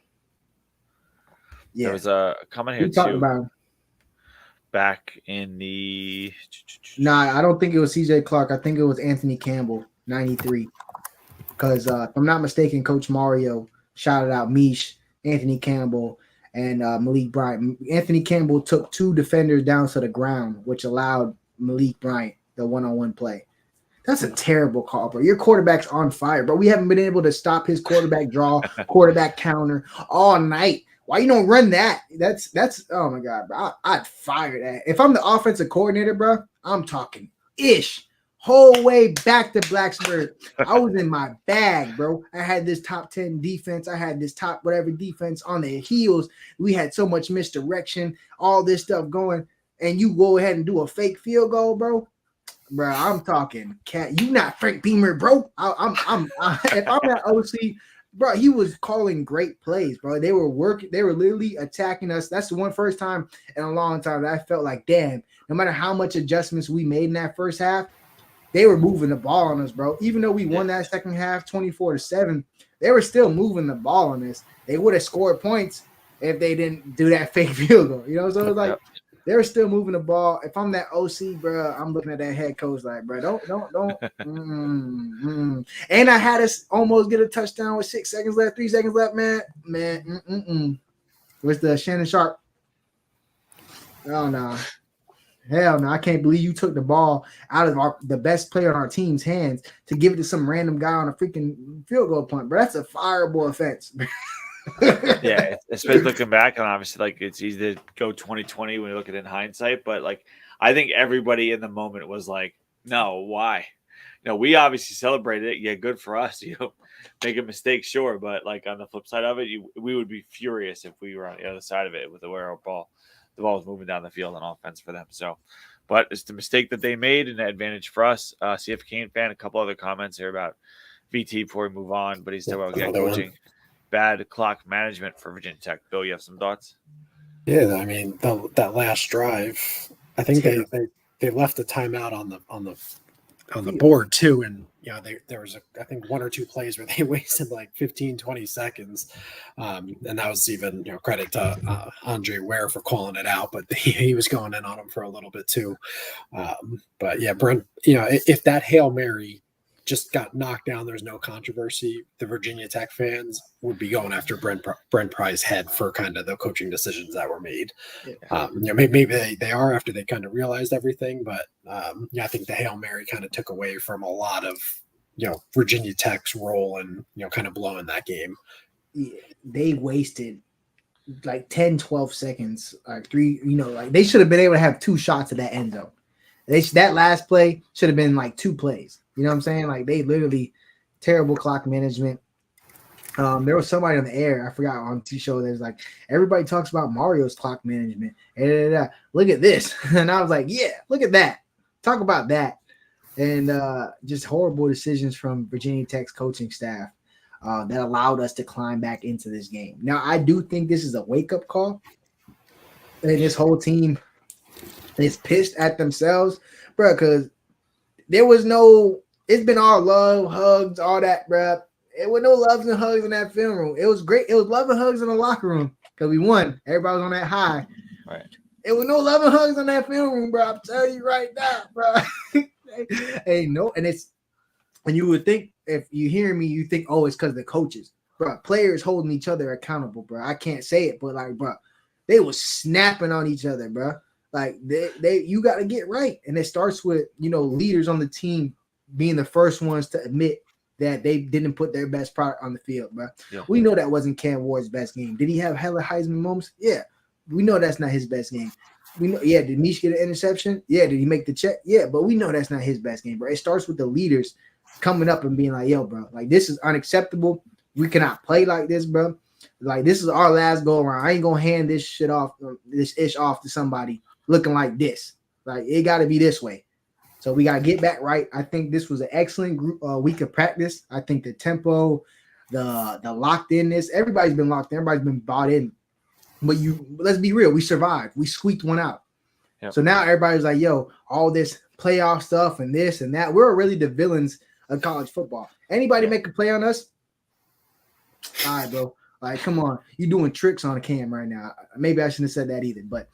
Yeah, there was a comment here too. About back in the. Nah, I don't think it was C.J. Clark. I think it was Anthony Campbell, 93. Because if I'm not mistaken, Coach Mario shouted out Mish, Anthony Campbell, and Malik Bryant. Anthony Campbell took two defenders down to the ground, which allowed Malik Bryant the one-on-one play. That's a terrible call, bro. Your quarterback's on fire, bro. We haven't been able to stop his quarterback draw, quarterback counter all night. Why you don't run that? That's oh my God, bro. I'd fire that. If I'm the offensive coordinator, bro, I'm talking ish. Whole way back to Blacksburg, I was in my bag, bro. I had this top 10 defense. I had this top whatever defense on their heels. We had so much misdirection, all this stuff going, and you go ahead and do a fake field goal, bro. Bro, I'm talking cat. You not Frank Beamer, bro. If I'm that OC, bro, he was calling great plays, bro. They were working, they were literally attacking us. That's the first time in a long time that I felt like, damn, no matter how much adjustments we made in that first half, they were moving the ball on us, bro. Even though we won that second half 24-7, they were still moving the ball on us. They would have scored points if they didn't do that fake field goal. You know, so it was like they were still moving the ball. If I'm that OC, bro, I'm looking at that head coach like, bro, don't. And I had us almost get a touchdown with 6 seconds left, 3 seconds left, man. Where's the Shannon Sharp? Oh no. Hell no, I can't believe you took the ball out of the best player on our team's hands to give it to some random guy on a freaking field goal punt, bro. That's a fireable offense. Yeah, especially looking back, and obviously, like, it's easy to go 2020 when you look at it in hindsight, but like, I think everybody in the moment was like, no, why? You know, we obviously celebrated it. Yeah, good for us. You know, make a mistake, sure, but like on the flip side of it, we would be furious if we were on the other side of it with the ball was moving down the field on offense for them. So, but it's the mistake that they made and the advantage for us. CF Kane fan, a couple other comments here about VT before we move on, but he's talking about getting coaching. Bad clock management for Virginia Tech. Bill, you have some thoughts? Yeah, I mean that last drive, I think they left a timeout on the board too, and there was I think 1 or 2 plays where they wasted like 15-20 seconds, and that was even credit to Andre Ware for calling it out, but he was going in on him for a little bit too. But yeah, Brent, if that Hail Mary just got knocked down, there's no controversy, the Virginia Tech fans would be going after Brent Pry's head for kind of the coaching decisions that were made. Maybe they are after they kind of realized everything, but I think the Hail Mary kind of took away from a lot of Virginia Tech's role and kind of blowing that game. Yeah, they wasted like 10-12 seconds, like 3, like they should have been able to have 2 shots at that end zone. That last play should have been like 2 plays. You know what I'm saying? Like they literally terrible clock management. There was somebody on the air, I forgot on T-show, that was like, everybody talks about Mario's clock management. Look at this. And I was like, yeah, look at that. Talk about that. And just horrible decisions from Virginia Tech's coaching staff that allowed us to climb back into this game. Now, I do think this is a wake-up call. And this whole team is pissed at themselves, bro, because there was no – it's been all love, hugs, all that, bro. It was no loves and hugs in that film room. It was great. It was love and hugs in the locker room because we won. Everybody was on that high. Right. It was no love and hugs in that film room, bro. I'm telling you right now, bro. Hey, no, and you would think if you hear me, you think, oh, it's because of the coaches, bro. Players holding each other accountable, bro. I can't say it, but like, bro, they was snapping on each other, bro. Like you got to get right, and it starts with leaders on the team being the first ones to admit that they didn't put their best product on the field, bro. Yeah. We know that wasn't Cam Ward's best game. Did he have hella Heisman moments? Yeah. We know that's not his best game. We know, yeah, did Mish get an interception? Yeah. Did he make the check? Yeah, but we know that's not his best game, bro. It starts with the leaders coming up and being like, yo, bro, like this is unacceptable. We cannot play like this, bro. Like this is our last go around. I ain't gonna hand this shit off, this ish off to somebody looking like this. Like it gotta be this way. So we got to get back right. I think this was an excellent week of practice. I think the tempo, the locked inness, everybody's been locked in. Everybody's been bought in. But let's be real. We survived. We squeaked one out. Yep. So now everybody's like, yo, all this playoff stuff and this and that. We're really the villains of college football. Anybody make a play on us? All right, bro. Like, come on. You doing tricks on a cam right now. Maybe I shouldn't have said that either, but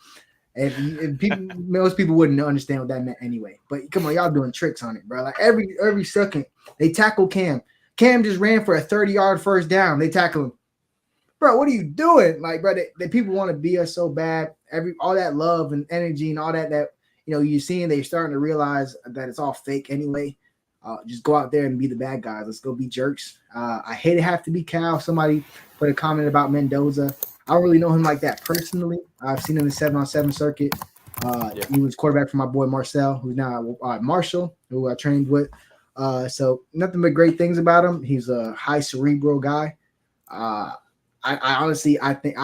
if people, most people wouldn't understand what that meant anyway. But come on, y'all doing tricks on it, bro. Like every second they tackle Cam. Cam just ran for a 30-yard first down. They tackle him, bro. What are you doing? Like, bro, the people want to be us so bad. All that love and energy and all that you're seeing. They're starting to realize that it's all fake anyway. Just go out there and be the bad guys. Let's go be jerks. I hate to have to be Cal. Somebody put a comment about Mendoza. I don't really know him like that personally. I've seen him in the 7-on-7 circuit. He was quarterback for my boy Marcel, who's now Marshall, who I trained with. So nothing but great things about him. He's a high cerebral guy. I honestly, I think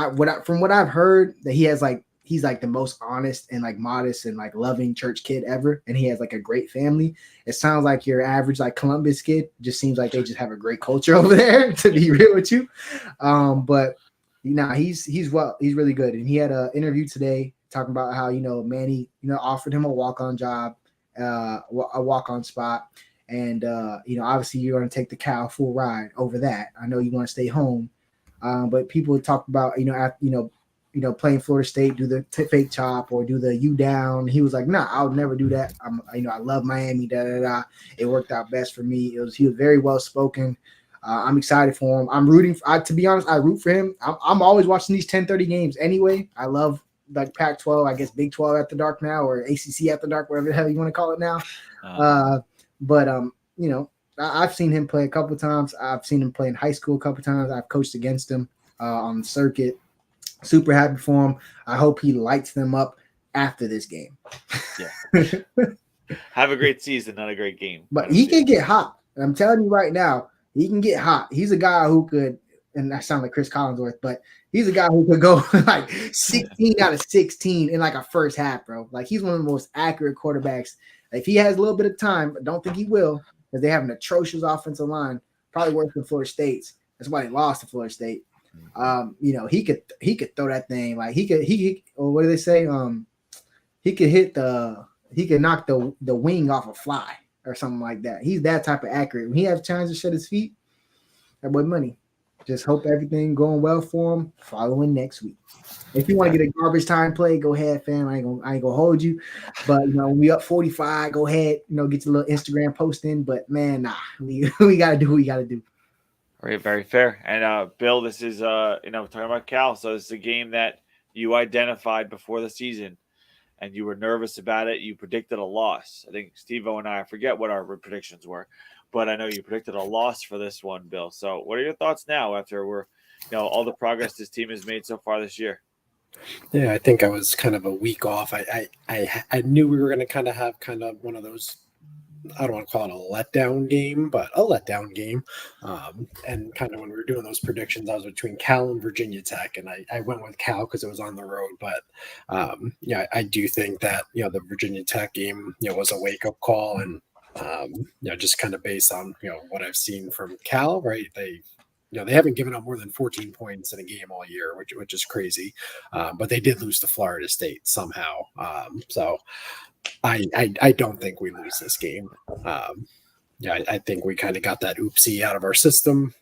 from what I've heard, that he has he's like the most honest and like modest and like loving church kid ever. And he has like a great family. It sounds like your average like Columbus kid. Just seems like they just have a great culture over there, to be real with you. But he's really good. And he had an interview today talking about how, Manny, offered him a walk-on job, a walk-on spot. And, obviously you're going to take the Cal full ride over that. I know you want to stay home. But people talk about, playing Florida State, do the fake chop or do the U down. He was like, nah, I'll never do that. I love Miami, It worked out best for me. He was very well spoken. I'm excited for him. I'm rooting to be honest, I root for him. I'm always watching these 10:30 games anyway. I love like Pac-12, I guess Big 12 after dark now, or ACC after dark, whatever the hell you want to call it now. But I've seen him play a couple of times. I've seen him play in high school a couple of times. I've coached against him on the circuit. Super happy for him. I hope he lights them up after this game. Yeah. Have a great season, not a great game. But he can get hot. I'm telling you right now, he can get hot. He's a guy who could, and I sound like Chris Collinsworth, but he's a guy who could go like 16 out of 16 in like a first half, bro. Like he's one of the most accurate quarterbacks. If he has a little bit of time, but don't think he will, because they have an atrocious offensive line, probably worse than Florida State's. That's why they lost to Florida State. He could throw that thing like he or what do they say? He could knock the wing off a fly or something like that. He's that type of accurate. When he has time to shut his feet, that boy money. Just hope everything going well for him following next week. If you want to get a garbage time play, go ahead, fam. I ain't gonna hold you. But when we up 45, go ahead, get your little Instagram post in. But man, nah, we gotta do what we gotta do. Very, very fair. And Bill, this is talking about Cal. So this is a game that you identified before the season, and you were nervous about it. You predicted a loss. I think Steve-O and I forget what our predictions were, but I know you predicted a loss for this one, Bill. So what are your thoughts now after all the progress this team has made so far this year? Yeah, I think I was kind of a week off. I knew we were going to kind of have one of those, I don't want to call it a letdown game, but a letdown game. And kind of when we were doing those predictions, I was between Cal and Virginia Tech, and I went with Cal because it was on the road. But I do think that the Virginia Tech game was a wake up call, and just kind of based on what I've seen from Cal, right? They haven't given up more than 14 points in a game all year, which is crazy. But they did lose to Florida State somehow. So I don't think we lose this game. I think we kind of got that oopsie out of our system,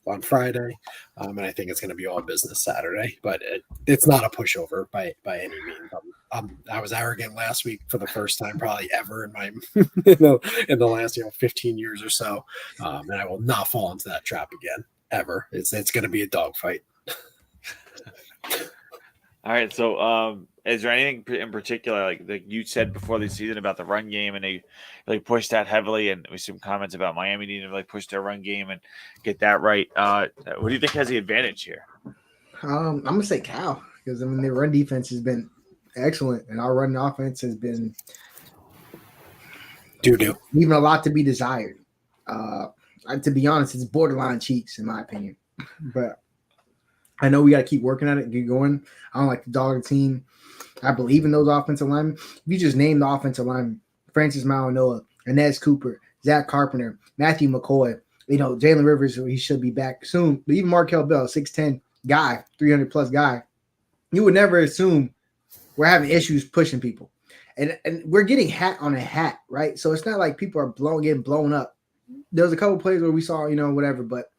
on Friday. And I think it's going to be all business Saturday, but it's not a pushover by any means. I was arrogant last week for the first time probably ever in my in the last 15 years or so, and I will not fall into that trap again ever. It's going to be a dogfight. All right, so is there anything in particular like you said before the season about the run game, and they really pushed that heavily, and with some comments about Miami needing to really push their run game and get that right? What do you think has the advantage here? I'm gonna say Cal, because their run defense has been excellent, and our run offense has been leaving a lot to be desired. To be honest, it's borderline cheats in my opinion, but I know we got to keep working at it and get going. I don't like the dog team. I believe in those offensive linemen. If you just name the offensive linemen, Francis Malinois, Inez Cooper, Zach Carpenter, Matthew McCoy, Jalen Rivers, he should be back soon. But even Markel Bell, 6'10 guy, 300 plus guy, you would never assume we're having issues pushing people. And we're getting hat on a hat, right? So it's not like people are getting blown up. There was a couple plays where we saw, whatever, but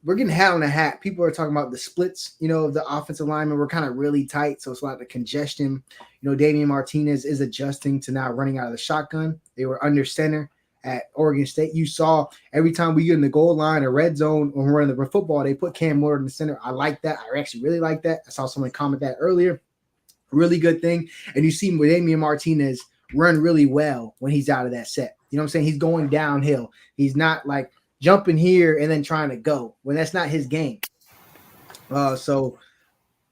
we're getting hat on a hat. People are talking about the splits, of the offensive linemen. We're kind of really tight, so it's a lot of congestion. Damian Martinez is adjusting to now running out of the shotgun. They were under center at Oregon State. You saw every time we get in the goal line or red zone when we're running the football, they put Cam Ward in the center. I like that. I actually really like that. I saw someone comment that earlier. Really good thing. And you see Damian Martinez run really well when he's out of that set. You know what I'm saying? He's going downhill. He's not like jumping here and then trying to go when that's not his game. So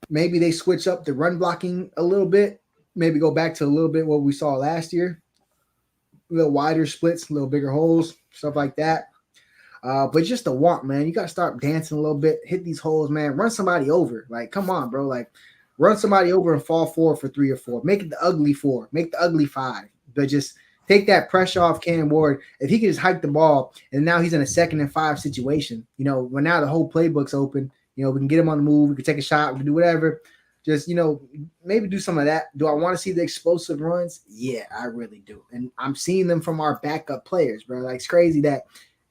maybe they switch up the run blocking a little bit, maybe go back to a little bit what we saw last year, a little wider splits, a little bigger holes, stuff like that. But just the want, man, you got to start dancing a little bit, hit these holes, man, run somebody over. Like, come on, bro. Like, Run somebody over and fall forward for 3 or 4. Make it the ugly 4. Make the ugly 5. But just take that pressure off Cam Ward. If he could just hike the ball, and now he's in a 2nd and 5 situation, when now the whole playbook's open, we can get him on the move. We can take a shot. We can do whatever. Just, maybe do some of that. Do I want to see the explosive runs? Yeah, I really do. And I'm seeing them from our backup players, bro. Like, it's crazy that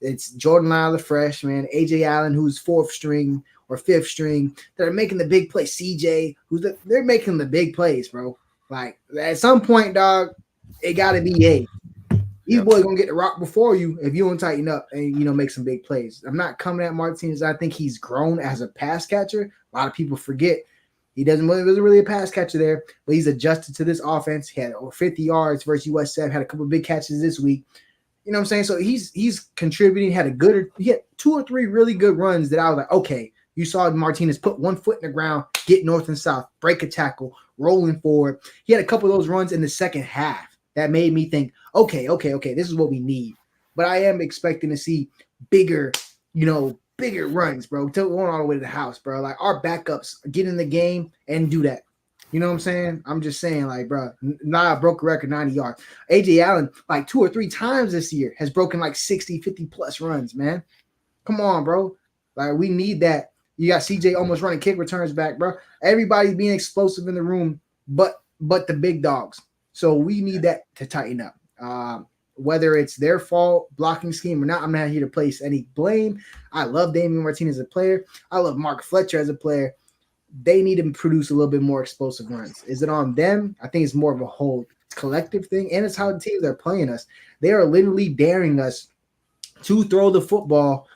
it's Jordan Lyle, the freshman, AJ Allen, who's 4th string or 5th string, that are making the big play. CJ, they're making the big plays, bro. Like, at some point, dog, it got to be, hey, these boys going to get the rock before you if you don't tighten up and, make some big plays. I'm not coming at Martinez. I think he's grown as a pass catcher. A lot of people forget. He wasn't really a pass catcher there, but he's adjusted to this offense. He had over 50 yards versus USF, had a couple of big catches this week. You know what I'm saying? So he's contributing, he had 2 or 3 really good runs that I was like, okay, you saw Martinez put one foot in the ground, get north and south, break a tackle, rolling forward. He had a couple of those runs in the second half that made me think, okay, this is what we need. But I am expecting to see bigger runs, bro, going all the way to the house, bro. Like, our backups get in the game and do that. You know what I'm saying? I'm just saying, like, bro, Naya broke a record 90 yards. AJ Allen, like 2 or 3 times this year, has broken like 60, 50 plus runs, man. Come on, bro. Like, we need that. You got CJ almost running kick returns back, bro. Everybody's being explosive in the room, but the big dogs. So we need that to tighten up. Whether it's their fault, blocking scheme or not, I'm not here to place any blame. I love Damian Martinez as a player. I love Mark Fletcher as a player. They need to produce a little bit more explosive runs. Is it on them? I think it's more of a whole collective thing, and it's how the teams are playing us. They are literally daring us to throw the football,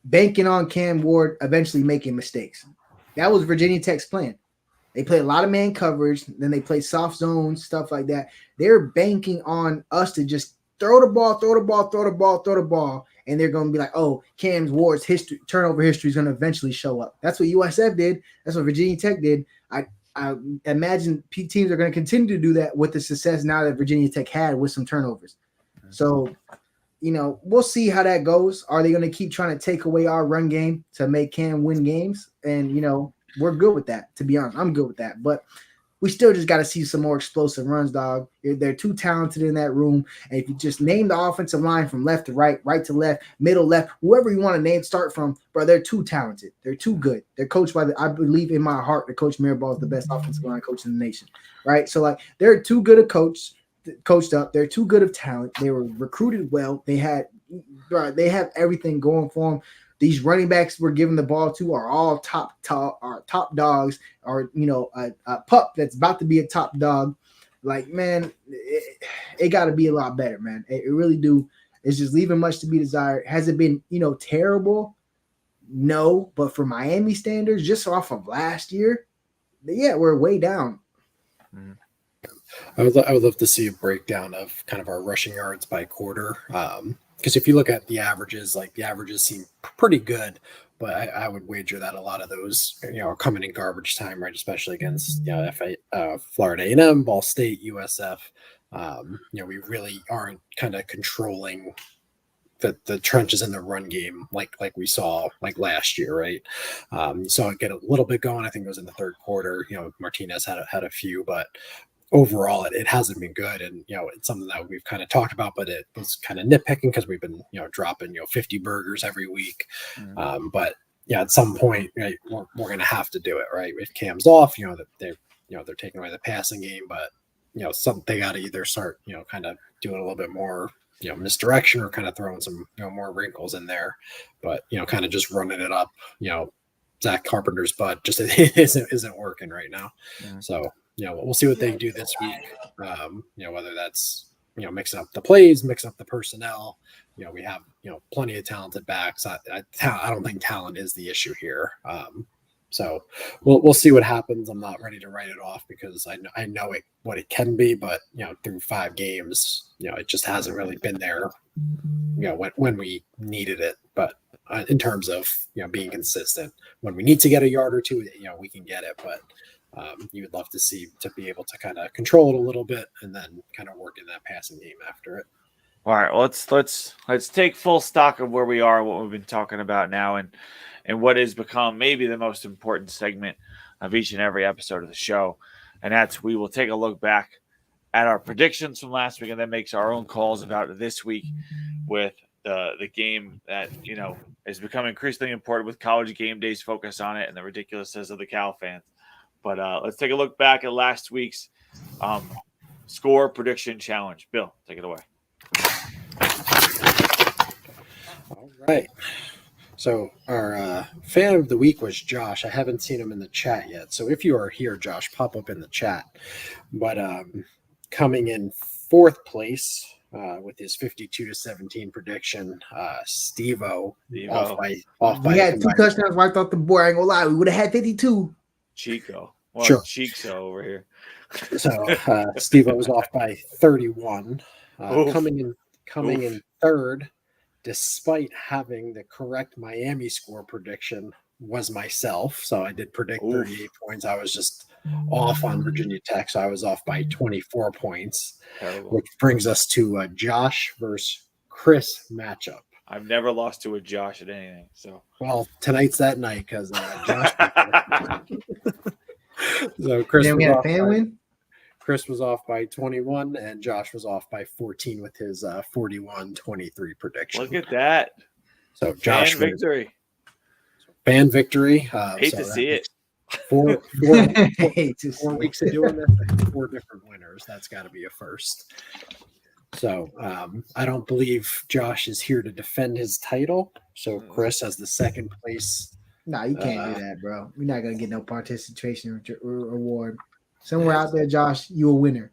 banking on Cam Ward eventually making mistakes. That was Virginia Tech's plan. They play a lot of man coverage, then they play soft zones, stuff like that. They're banking on us to just throw the ball, and they're going to be like, oh, Cam Ward's turnover history is going to eventually show up. That's what USF did. That's what Virginia Tech did. I imagine teams are going to continue to do that with the success now that Virginia Tech had with some turnovers. So, we'll see how that goes. Are they going to keep trying to take away our run game to make Cam win games? And, we're good with that, to be honest. I'm good with that. But we still just got to see some more explosive runs, dog. They're too talented in that room. And if you just name the offensive line from left to right, right to left, middle left, whoever you want to name, start from, bro, they're too talented. They're too good. They're coached by I believe in my heart that Coach Mirabal is the best offensive line coach in the nation, right? So, like, they're too good a coached up. They're too good of talent. They were recruited well. They have everything going for them. These running backs we're giving the ball to are all top dogs, or a pup that's about to be a top dog. Like, man, it got to be a lot better, man. It really do. It's just leaving much to be desired. Has it been terrible? No, but for Miami standards, just off of last year, yeah, we're way down. Mm-hmm. I would love to see a breakdown of kind of our rushing yards by quarter. Because if you look at the averages, like the averages seem pretty good, but I would wager that a lot of those, are coming in garbage time, right? Especially against, Florida A&M, Ball State, USF. We really aren't kind of controlling the trenches in the run game like we saw like last year, right? You saw it get a little bit going. I think it was in the third quarter. Martinez had a few, but overall it hasn't been good. And it's something that we've kind of talked about, but it was kind of nitpicking because we've been dropping 50 burgers every week. But at some point, right, we're going to have to do it, right? If Cam's off, that they're taking away the passing game, but they got to either start kind of doing a little bit more misdirection, or kind of throwing some more wrinkles in there. But kind of just running it up Zach Carpenter's butt just isn't working right now. So we'll see what they do this week. Whether that's mixing up the plays, mixing up the personnel. We have plenty of talented backs. I don't think talent is the issue here. So we'll see what happens. I'm not ready to write it off because I know what it can be, but through 5 games, it just hasn't really been there. When we needed it, but in terms of being consistent, when we need to get a yard or two, we can get it, but you would love to be able to kind of control it a little bit and then kind of work in that passing game after it. All right, well, let's take full stock of where we are, what we've been talking about now, and what has become maybe the most important segment of each and every episode of the show. And that's we will take a look back at our predictions from last week and then makes our own calls about this week with the game that, is becoming increasingly important with college game days focus on it and the ridiculousness of the Cal fans. But let's take a look back at last week's score prediction challenge. Bill, take it away. All right. So our fan of the week was Josh. I haven't seen him in the chat yet. So if you are here, Josh, pop up in the chat. But coming in fourth place with his 52-17 prediction, Steve-O off by. We had 2 touchdowns wiped off the board. I ain't gonna lie, we would have had 52. Chico. Well, sure. Cheekso over here. So Steve-O was off by 31. Coming in third, despite having the correct Miami score prediction, was myself. So I did predict 38 points. I was just off on Virginia Tech, so I was off by 24 points. Terrible. Which brings us to Josh versus Chris matchup. I've never lost to a Josh at anything. So tonight's that night because Josh. So Chris then we had a fan win. Chris was off by 21, and Josh was off by 14 with his 41-23 prediction. Look at that! So Josh fan victory. Fan victory. Hate to see it. 4 weeks of doing this, 4 different winners. That's got to be a first. So I don't believe Josh is here to defend his title. So Chris has the second place. No, you can't do that, bro. We're not gonna get no participation award. Somewhere out there, Josh, you a winner.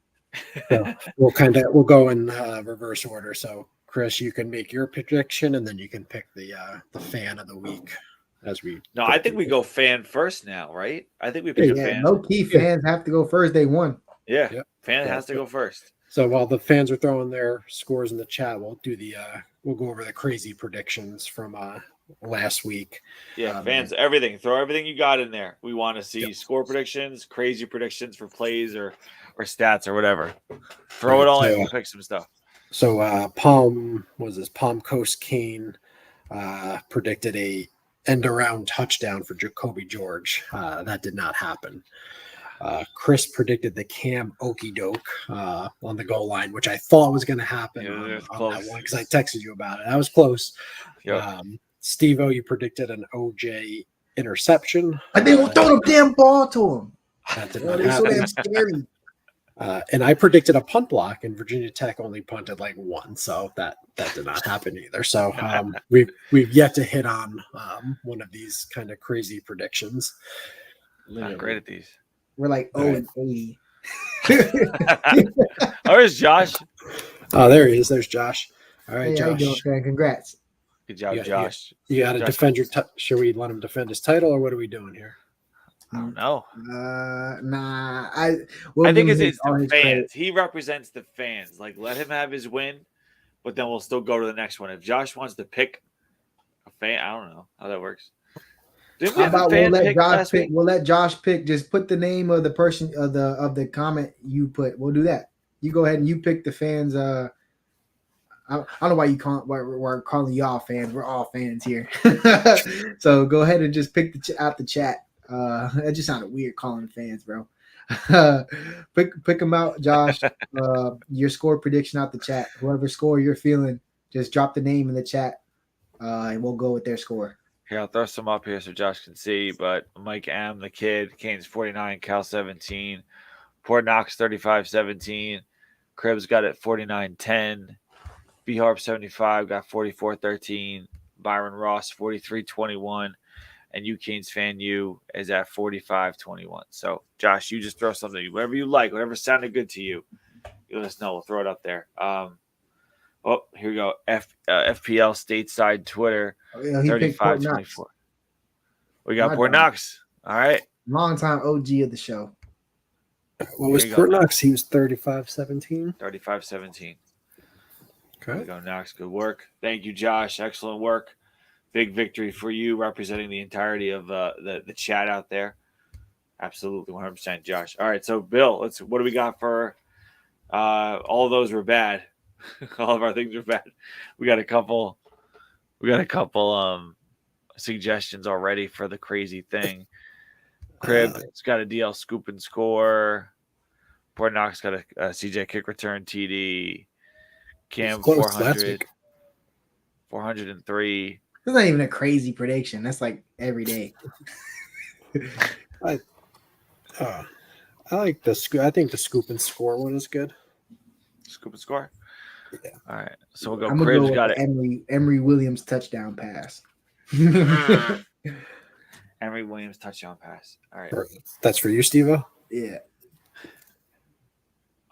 So we'll go in reverse order. So Chris, you can make your prediction, and then you can pick the fan of the week as we. No, I think we go fan first now, right? I think we pick a fan. No key fans have to go first. They won. Yeah, fan has to go first. So while the fans are throwing their scores in the chat, we'll do we'll go over the crazy predictions from last week. Yeah, fans, everything. Throw everything you got in there. We want to see score predictions, crazy predictions for plays or stats or whatever. Throw it all in. We'll pick some stuff. So Palm Coast Kane predicted a end around touchdown for Jacoby George. That did not happen. Chris predicted the Cam Okey Doke on the goal line, which I thought was going to happen on that one because I texted you about it. That was close. Yep. Steve-O, you predicted an OJ interception. I didn't throw the damn ball to him. That did not happen. So damn scary. And I predicted a punt block, and Virginia Tech only punted like 1, so that did not happen either. So we've yet to hit on one of these kind of crazy predictions. Not great at these. We're like 0-80. Oh, there's Josh. Oh, there he is. There's Josh. All right, Josh. How you doing, man? Congrats. Good job, Josh. You got to defend your. Should we let him defend his title, or what are we doing here? I don't know. Nah. I think it's the fans. Credit. He represents the fans. Like, let him have his win, but then we'll still go to the next one. If Josh wants to pick a fan, I don't know how that works. How about we'll let Josh pick? We'll let Josh pick. Just put the name of the person of the comment you put. We'll do that. You go ahead and you pick the fans. I don't know why we're calling y'all fans. We're all fans here. So go ahead and just pick out the chat. That just sounded weird calling fans, bro. Pick them out, Josh. Your score prediction out the chat. Whoever score you're feeling, just drop the name in the chat, and we'll go with their score. Here, I'll throw some up here so Josh can see. But Mike M, the kid, Canes 49, Cal 17, Port Knox 35-17, Cribs got it 49-10. B Harp 75 got 44-13. Byron Ross 43-21. And you Canes fan U is at 45-21. So Josh, you just throw something, whatever you like, whatever sounded good to you. You let us know. We'll throw it up there. Oh, here we go. FPL stateside Twitter 35-24. We got Port Knox. All right. Long time OG of the show. What was Port Knox? He was 35-17. 35-17. Okay. There we go, Knox. Good work. Thank you, Josh. Excellent work. Big victory for you, representing the entirety of the chat out there. Absolutely, 100%, Josh. All right, so Bill, what do we got for all of those were bad. All of our things are bad. We got a couple suggestions already for the crazy thing. Cribb's got a DL scoop and score. Port Knox got a CJ kick return TD. Cam Close last 400, week. 403. That's not even a crazy prediction. That's like every day. I like the scoop. I think the scoop and score one is good. Scoop and score. Yeah. All right. So we'll go. I'm gonna Cribbs go with got the it. Emery Williams touchdown pass. Emery Williams touchdown pass. All right. That's for you, Steve-O? Yeah.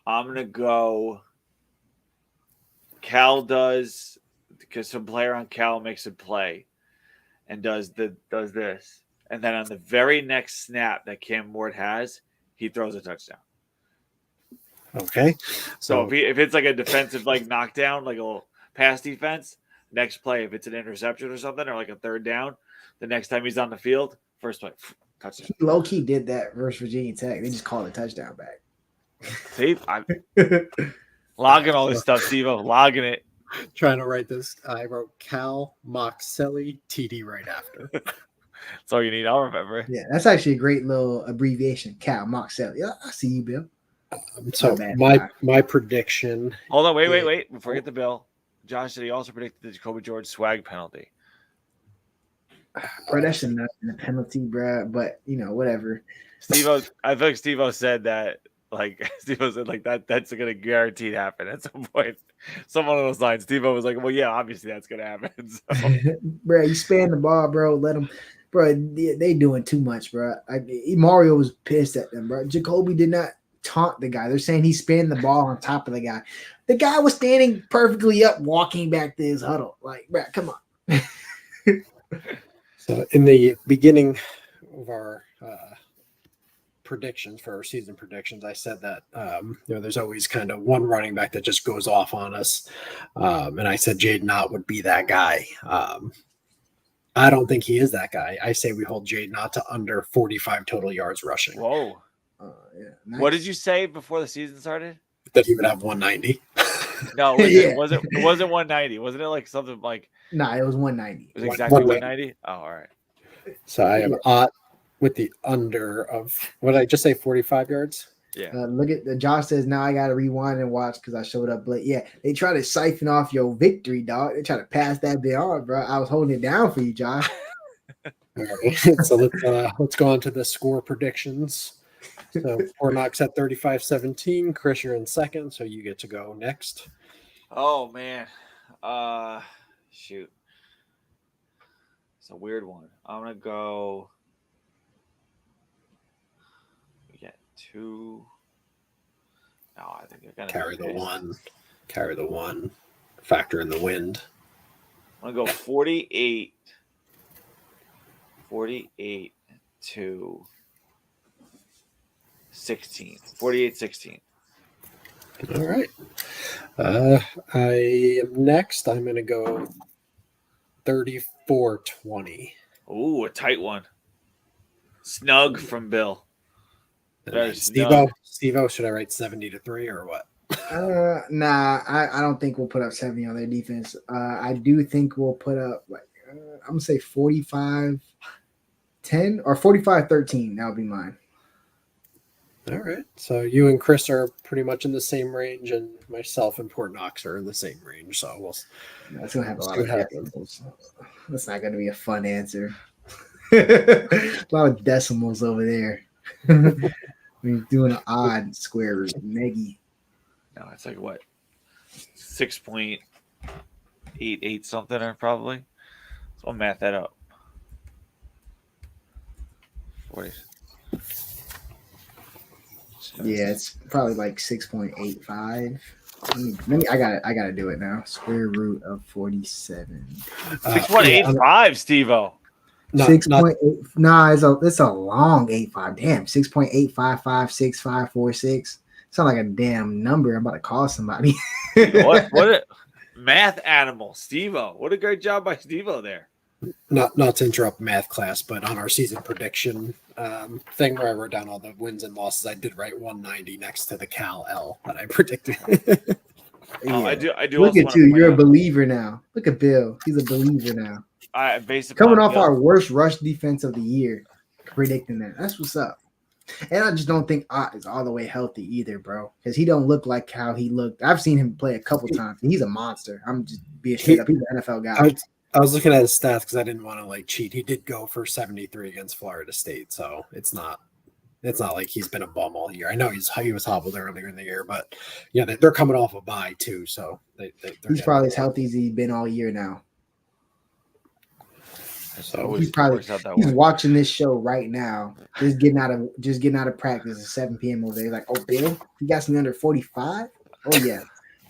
I'm gonna go. Cal does because some player on Cal makes a play and does this, and then on the very next snap that Cam Ward has, he throws a touchdown. Okay. So if it's like a defensive like knockdown, like a little pass defense, next play if it's an interception or something or like a third down, the next time he's on the field, first play touchdown. He low-key did that versus Virginia Tech. They just called a touchdown back. See, I'm logging all this stuff, Steve-O, logging it. Trying to write this. I wrote Cal Moxelli TD right after. That's all you need. I'll remember. Yeah, that's actually a great little abbreviation. Cal Moxell. Yeah, I see you, Bill. So my prediction. Hold on, wait. Before we get the bill, Josh said he also predicted the Jacoby George swag penalty. Bro, that should not be a penalty, bro. But whatever. Steve-O, I think Steve-O said that. Like Steve-O said, like that's gonna guaranteed happen at some point. Some of those lines. Steve-O was like, "Well, yeah, obviously that's gonna happen." So. Bro, you span the ball, bro. Let them, bro. They doing too much, bro. Mario was pissed at them, bro. Jacoby did not taunt the guy. They're saying he spanned the ball on top of the guy. The guy was standing perfectly up, walking back to his huddle. Like, bro, come on. So in the beginning of our predictions for our season predictions, I said that there's always kind of one running back that just goes off on us, and I said Jaden Ott would be that guy. I don't think he is that guy. I say we hold Jaden Ott to under 45 total yards rushing. Whoa. Yeah, nice. What did you say before the season started? That he would have 190. No, it wasn't 190. Wasn't it like something like? Nah, it was 190. It was exactly 190. Oh, all right. So I have Ott with the under of what did I just say, 45 yards? Yeah. Look at the Josh says now I got to rewind and watch because I showed up late. Yeah, they try to siphon off your victory, dog. They try to pass that bit on, bro. I was holding it down for you, Josh. All right. So let's go on to the score predictions. So Fort Knox at 35-17. Chris, you're in second, so you get to go next. Oh man. Shoot. It's a weird one. I'm gonna go. We get 2. No, I think you're gonna Carry the one. Factor in the wind. I'm gonna go 48 to 16. 48-16. All right. I am next. I'm going to go 34-20. Ooh, a tight one. Snug from Bill. Steve-O, should I write 70-3 or what? Nah, I don't think we'll put up 70 on their defense. I do think we'll put up I'm gonna say 45-10 or 45-13. That'll be mine. All right. So you and Chris are pretty much in the same range, and myself and Port Knox are in the same range. So That's gonna have a lot of decimals. That's not gonna be a fun answer. A lot of decimals over there. We're doing an odd square root, Meggy. No, it's like what? 6.88 something or probably. So I'll math that up. 40. Yeah, it's probably like 6.85. Let me I gotta do it now. Square root of 47. 6.85, Steve-O. 6.8. Nah, it's a long 8.5. Damn, 6.8556546. Sound like a damn number. I'm about to call somebody. What a math animal, Steve-O. What a great job by Steve-O there. Not to interrupt math class, but on our season prediction thing where I wrote down all the wins and losses, I did write 190 next to the Cal L that I predicted. Oh, I do. Look at you. You're a believer now. Look at Bill. He's a believer now. Based Coming off Bill, our worst rush defense of the year. predicting that. That's what's up. And I just don't think Ott is all the way healthy either, bro. Because he don't look like how he looked. I've seen him play a couple times, and he's a monster. I'm just being straight up. He's an NFL guy. I was looking at his stats because I didn't want to cheat. He did go for 73 against Florida State, so it's not like he's been a bum all year. I know he was hobbled earlier in the year, but yeah, they're coming off a bye too, so he's probably as healthy as he's been all year now. So he's watching this show right now, just getting out of practice at 7 p.m. over there. He's like, oh, Bill, you got something under 45? Oh yeah,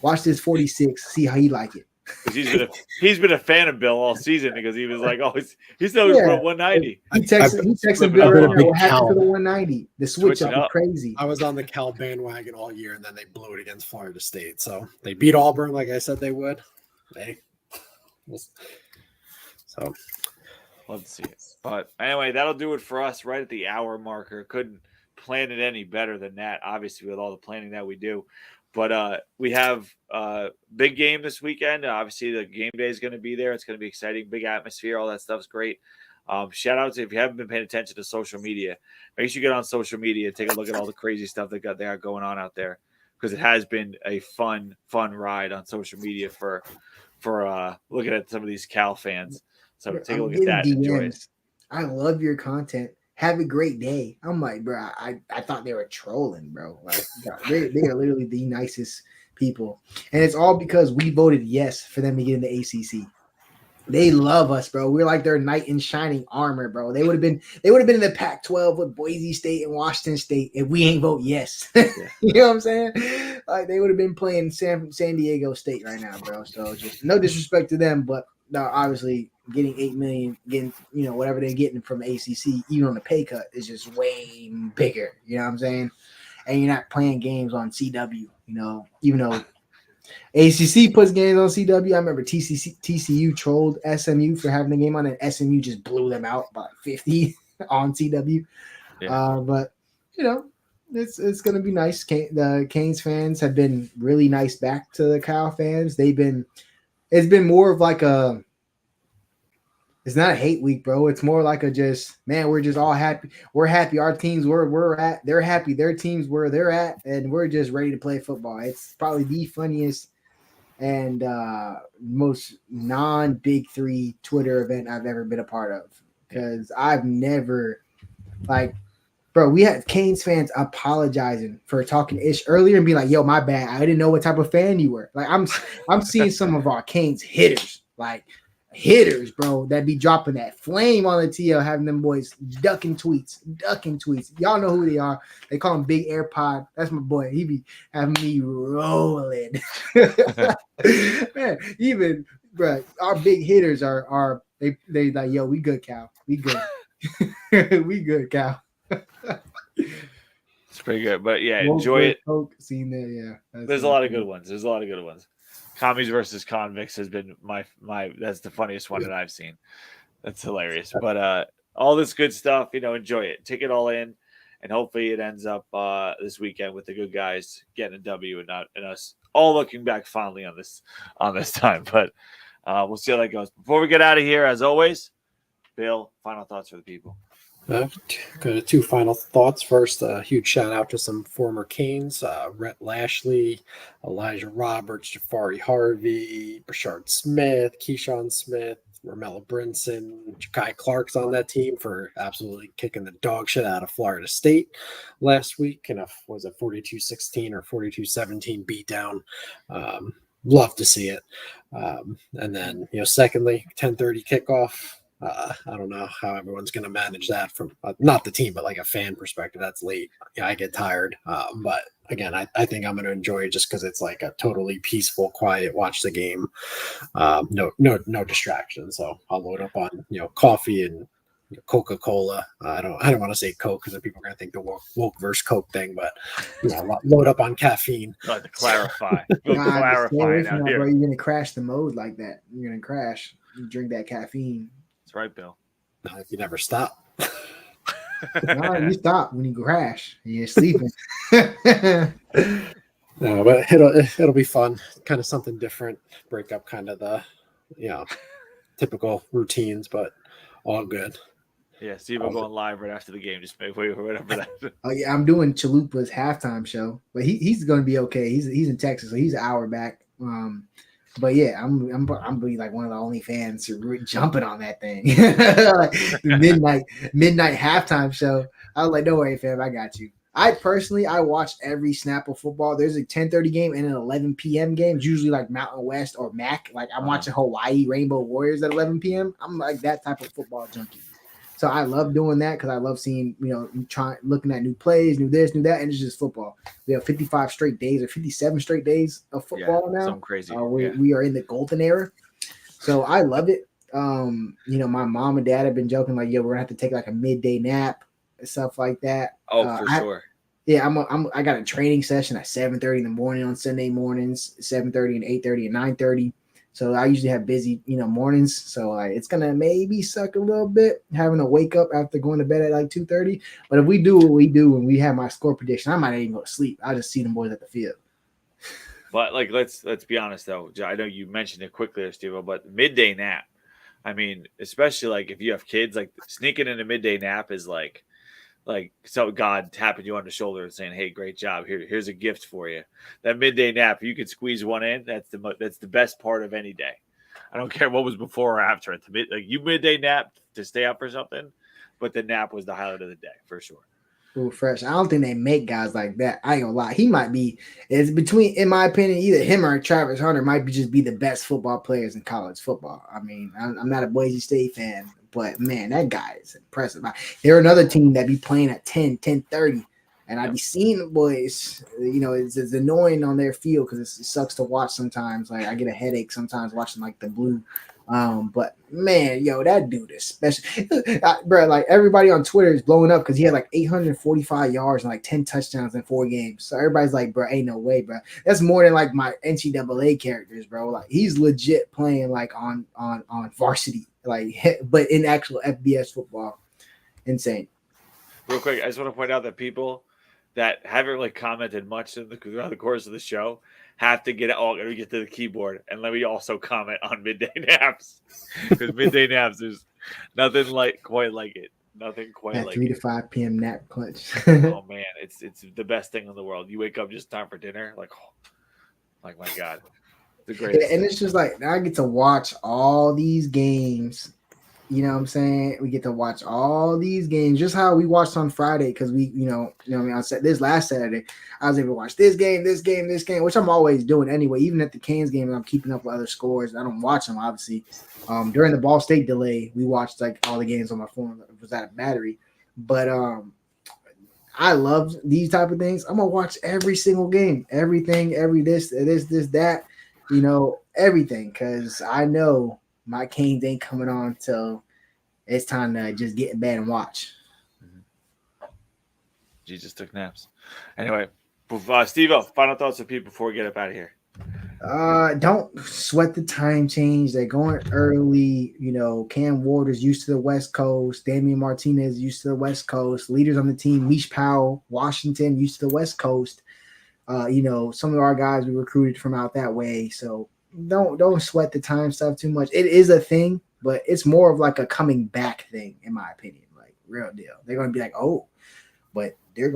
watch this 46. See how he like it. He's been a fan of Bill all season because he was like, oh, he's still for 190. He texted Bill right now, what happened to the 190? The switch up is crazy. I was on the Cal bandwagon all year, and then they blew it against Florida State. So they beat Auburn like I said they would. So. Love to see it. But anyway, that'll do it for us right at the hour marker. Couldn't plan it any better than that, obviously, with all the planning that we do. But we have a big game this weekend. Obviously, the game day is going to be there. It's going to be exciting, big atmosphere. All that stuff's great. Shout out to, if you haven't been paying attention to social media, make sure you get on social media and take a look at all the crazy stuff they got going on out there, because it has been a fun ride on social media for looking at some of these Cal fans. So take a look at that and enjoy it. I love your content. Have a great day. I'm like, bro, I thought they were trolling, bro. Like, they are literally the nicest people. And it's all because we voted yes for them to get in the ACC. They love us, bro. We're like their knight in shining armor, bro. They would have been in the Pac-12 with Boise State and Washington State if we ain't vote yes. Yeah. You know what I'm saying? Like, they would have been playing San Diego State right now, bro. So just no disrespect to them, but no, obviously getting $8 million, getting whatever they're getting from ACC, even on the pay cut, is just way bigger. You know what I'm saying? And you're not playing games on CW. Even though ACC puts games on CW. I remember TCU trolled SMU for having the game on, and SMU just blew them out by 50 on CW. Yeah. But it's going to be nice. The Canes fans have been really nice back to the Cal fans. It's been more of like it's not a hate week, bro. It's more like we're just all happy. We're happy. Our teams where we're at, they're happy. Their teams where they're at, and we're just ready to play football. It's probably the funniest and most non-Big Three Twitter event I've ever been a part of, because I've never, bro, we had Canes fans apologizing for talking ish earlier and be like, yo, my bad. I didn't know what type of fan you were. Like, I'm seeing some of our Canes hitters, bro, that be dropping that flame on the TL, having them boys ducking tweets. Y'all know who they are. They call him Big AirPod. That's my boy. He be having me rolling. Man, even, bro, our big hitters are they like, yo, we good, Cal. We good. We good, Cal. It's pretty good, but yeah, enjoy it. Seen there, yeah. There's a lot of good ones. Commies versus convicts has been my that's the funniest one that I've seen. That's hilarious. But all this good stuff, enjoy it. Take it all in, and hopefully it ends up this weekend with the good guys getting a W and us all looking back fondly on this time. But we'll see how that goes. Before we get out of here, as always, Bill, final thoughts for the people. Two final thoughts. First, a huge shout out to some former Canes, Rhett Lashley, Elijah Roberts, Jafari Harvey, Brashard Smith, Keyshawn Smith, Romello Brinson, Ja'Kai Clark's on that team for absolutely kicking the dog shit out of Florida State last week. And was it 42-16 or 42-17 beatdown? Love to see it. And then, secondly, 10:30 kickoff. I don't know how everyone's going to manage that from not the team, but like a fan perspective. That's late. I get tired. But again, I think I'm going to enjoy it just because it's like a totally peaceful, quiet watch the game. No distractions. So I'll load up on coffee and Coca-Cola. I don't want to say Coke because people are going to think the woke versus Coke thing, but load up on caffeine. I'd like to clarify. Clarify now, bro. You're going to crash the mode like that. You're going to crash. You drink that caffeine. That's right, Bill. Not if you never stop. No, you stop when you crash. You're sleeping. No, but it'll be fun. Kind of something different. Break up kind of the typical routines, but all good. Yeah, Steve will go live right after the game. Just make way or whatever that. Oh yeah, I'm doing Chalupa's halftime show, but he's going to be okay. He's in Texas, so he's an hour back. But yeah, I'm be like one of the only fans jumping on that thing. Like midnight halftime show. I was like, don't worry, fam, I got you. I watch every snap of football. There's a 10:30 game and an 11 p.m. game. It's usually like Mountain West or MAC. Like I'm watching Hawaii Rainbow Warriors at 11 p.m. I'm like that type of football junkie. So I love doing that because I love seeing, looking at new plays, new this, new that, and it's just football. We have 55 straight days or 57 straight days of football now. Something crazy. We are in the golden era. So I love it. My mom and dad have been joking like, we're gonna have to take like a midday nap and stuff like that. Oh, for sure. Yeah, I got a training session at 7:30 in the morning on Sunday mornings, 7:30 and 8:30 and 9:30. So I usually have busy, mornings. So it's gonna maybe suck a little bit having to wake up after going to bed at like 2:30. But if we do what we do and we have my score prediction, I might not even go to sleep. I'll just see them boys at the field. But like, let's be honest though. I know you mentioned it quickly there, Steve, but midday nap. I mean, especially like if you have kids, like sneaking in a midday nap is like so God tapping you on the shoulder and saying, "Hey, great job. Here's a gift for you." That midday nap, you could squeeze one in. That's the best part of any day. I don't care what was before or after it. You midday nap to stay up for something, but the nap was the highlight of the day for sure. Ooh, fresh. I don't think they make guys like that. I ain't gonna lie. He might be. It's between, in my opinion, either him or Travis Hunter might just be the best football players in college football. I mean, I'm not a Boise State fan. But, man, that guy is impressive. They're another team that be playing at 10:30, and I be seeing the boys, it's annoying on their field because it sucks to watch sometimes. Like, I get a headache sometimes watching, like, the blue. But, man, that dude is special. Bro, like, everybody on Twitter is blowing up because he had, like, 845 yards and, like, 10 touchdowns in 4 games. So everybody's like, bro, ain't no way, bro. That's more than, like, my NCAA characters, bro. Like, he's legit playing, like, on varsity. Like, but in actual FBS football, insane. Real quick, I just want to point out that people that haven't really commented much throughout the course of the show have to get to the keyboard and let me also comment on midday naps because midday naps, there's nothing quite like it. Nothing quite like 3 to 5 p.m. nap clutch. Oh man, it's the best thing in the world. You wake up just in time for dinner, like my God. And it's just like I get to watch all these games. You know what I'm saying? We get to watch all these games, just how we watched on Friday because we, I said this last Saturday, I was able to watch this game, which I'm always doing anyway. Even at the Canes game, I'm keeping up with other scores. I don't watch them, obviously. During the Ball State delay, we watched like all the games on my phone. It was out of battery. But I love these type of things. I'm going to watch every single game, everything, every this, that. Everything, because I know my Canes ain't coming on till it's time to just get in bed and watch. Jesus took naps. Anyway, Steve-O, final thoughts of people before we get up out of here. Don't sweat the time change. They're going early. Cam Ward is used to the West Coast. Damian Martinez used to the West Coast. Leaders on the team, Leash Powell, Washington, used to the West Coast. Some of our guys we recruited from out that way. So don't sweat the time stuff too much. It is a thing, but it's more of like a coming back thing, in my opinion. Like real deal. They're going to be like, oh, but they're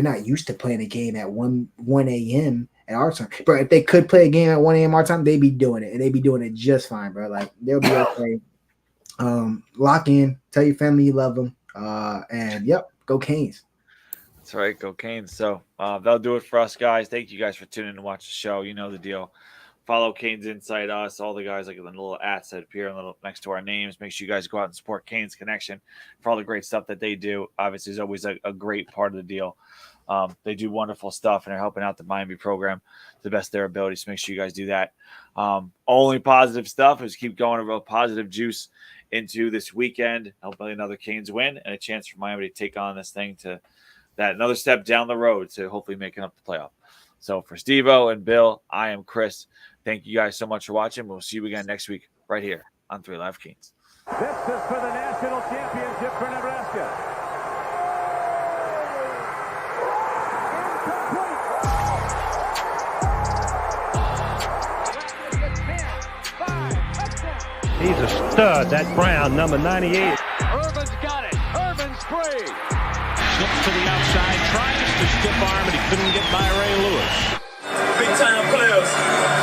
not used to playing a game at 1 a.m. at our time. Bro, if they could play a game at 1 a.m. our time, they'd be doing it, and they'd be doing it just fine, bro. Like they'll be okay. Lock in. Tell your family you love them. And yep, go Canes. That's right, go Canes. So that'll do it for us, guys. Thank you guys for tuning in to watch the show. You know the deal. Follow CanesInSight, us, all the guys, like the little ats that appear next to our names. Make sure you guys go out and support Canes Connection for all the great stuff that they do. Obviously, it's always a great part of the deal. They do wonderful stuff and are helping out the Miami program to the best of their ability. So make sure you guys do that. Only positive stuff is keep going about positive juice into this weekend. Hopefully another Canes win and a chance for Miami to take on this thing to that another step down the road to hopefully making up the playoff. So for Steve-O and Bill, I am Chris. Thank you guys so much for watching. We'll see you again next week right here on 3 Live Canes. This is for the national championship for Nebraska. He's a stud, that Brown, number 98. three. Slips to the outside, tries to stiff arm, and he couldn't get by Ray Lewis. Big time players.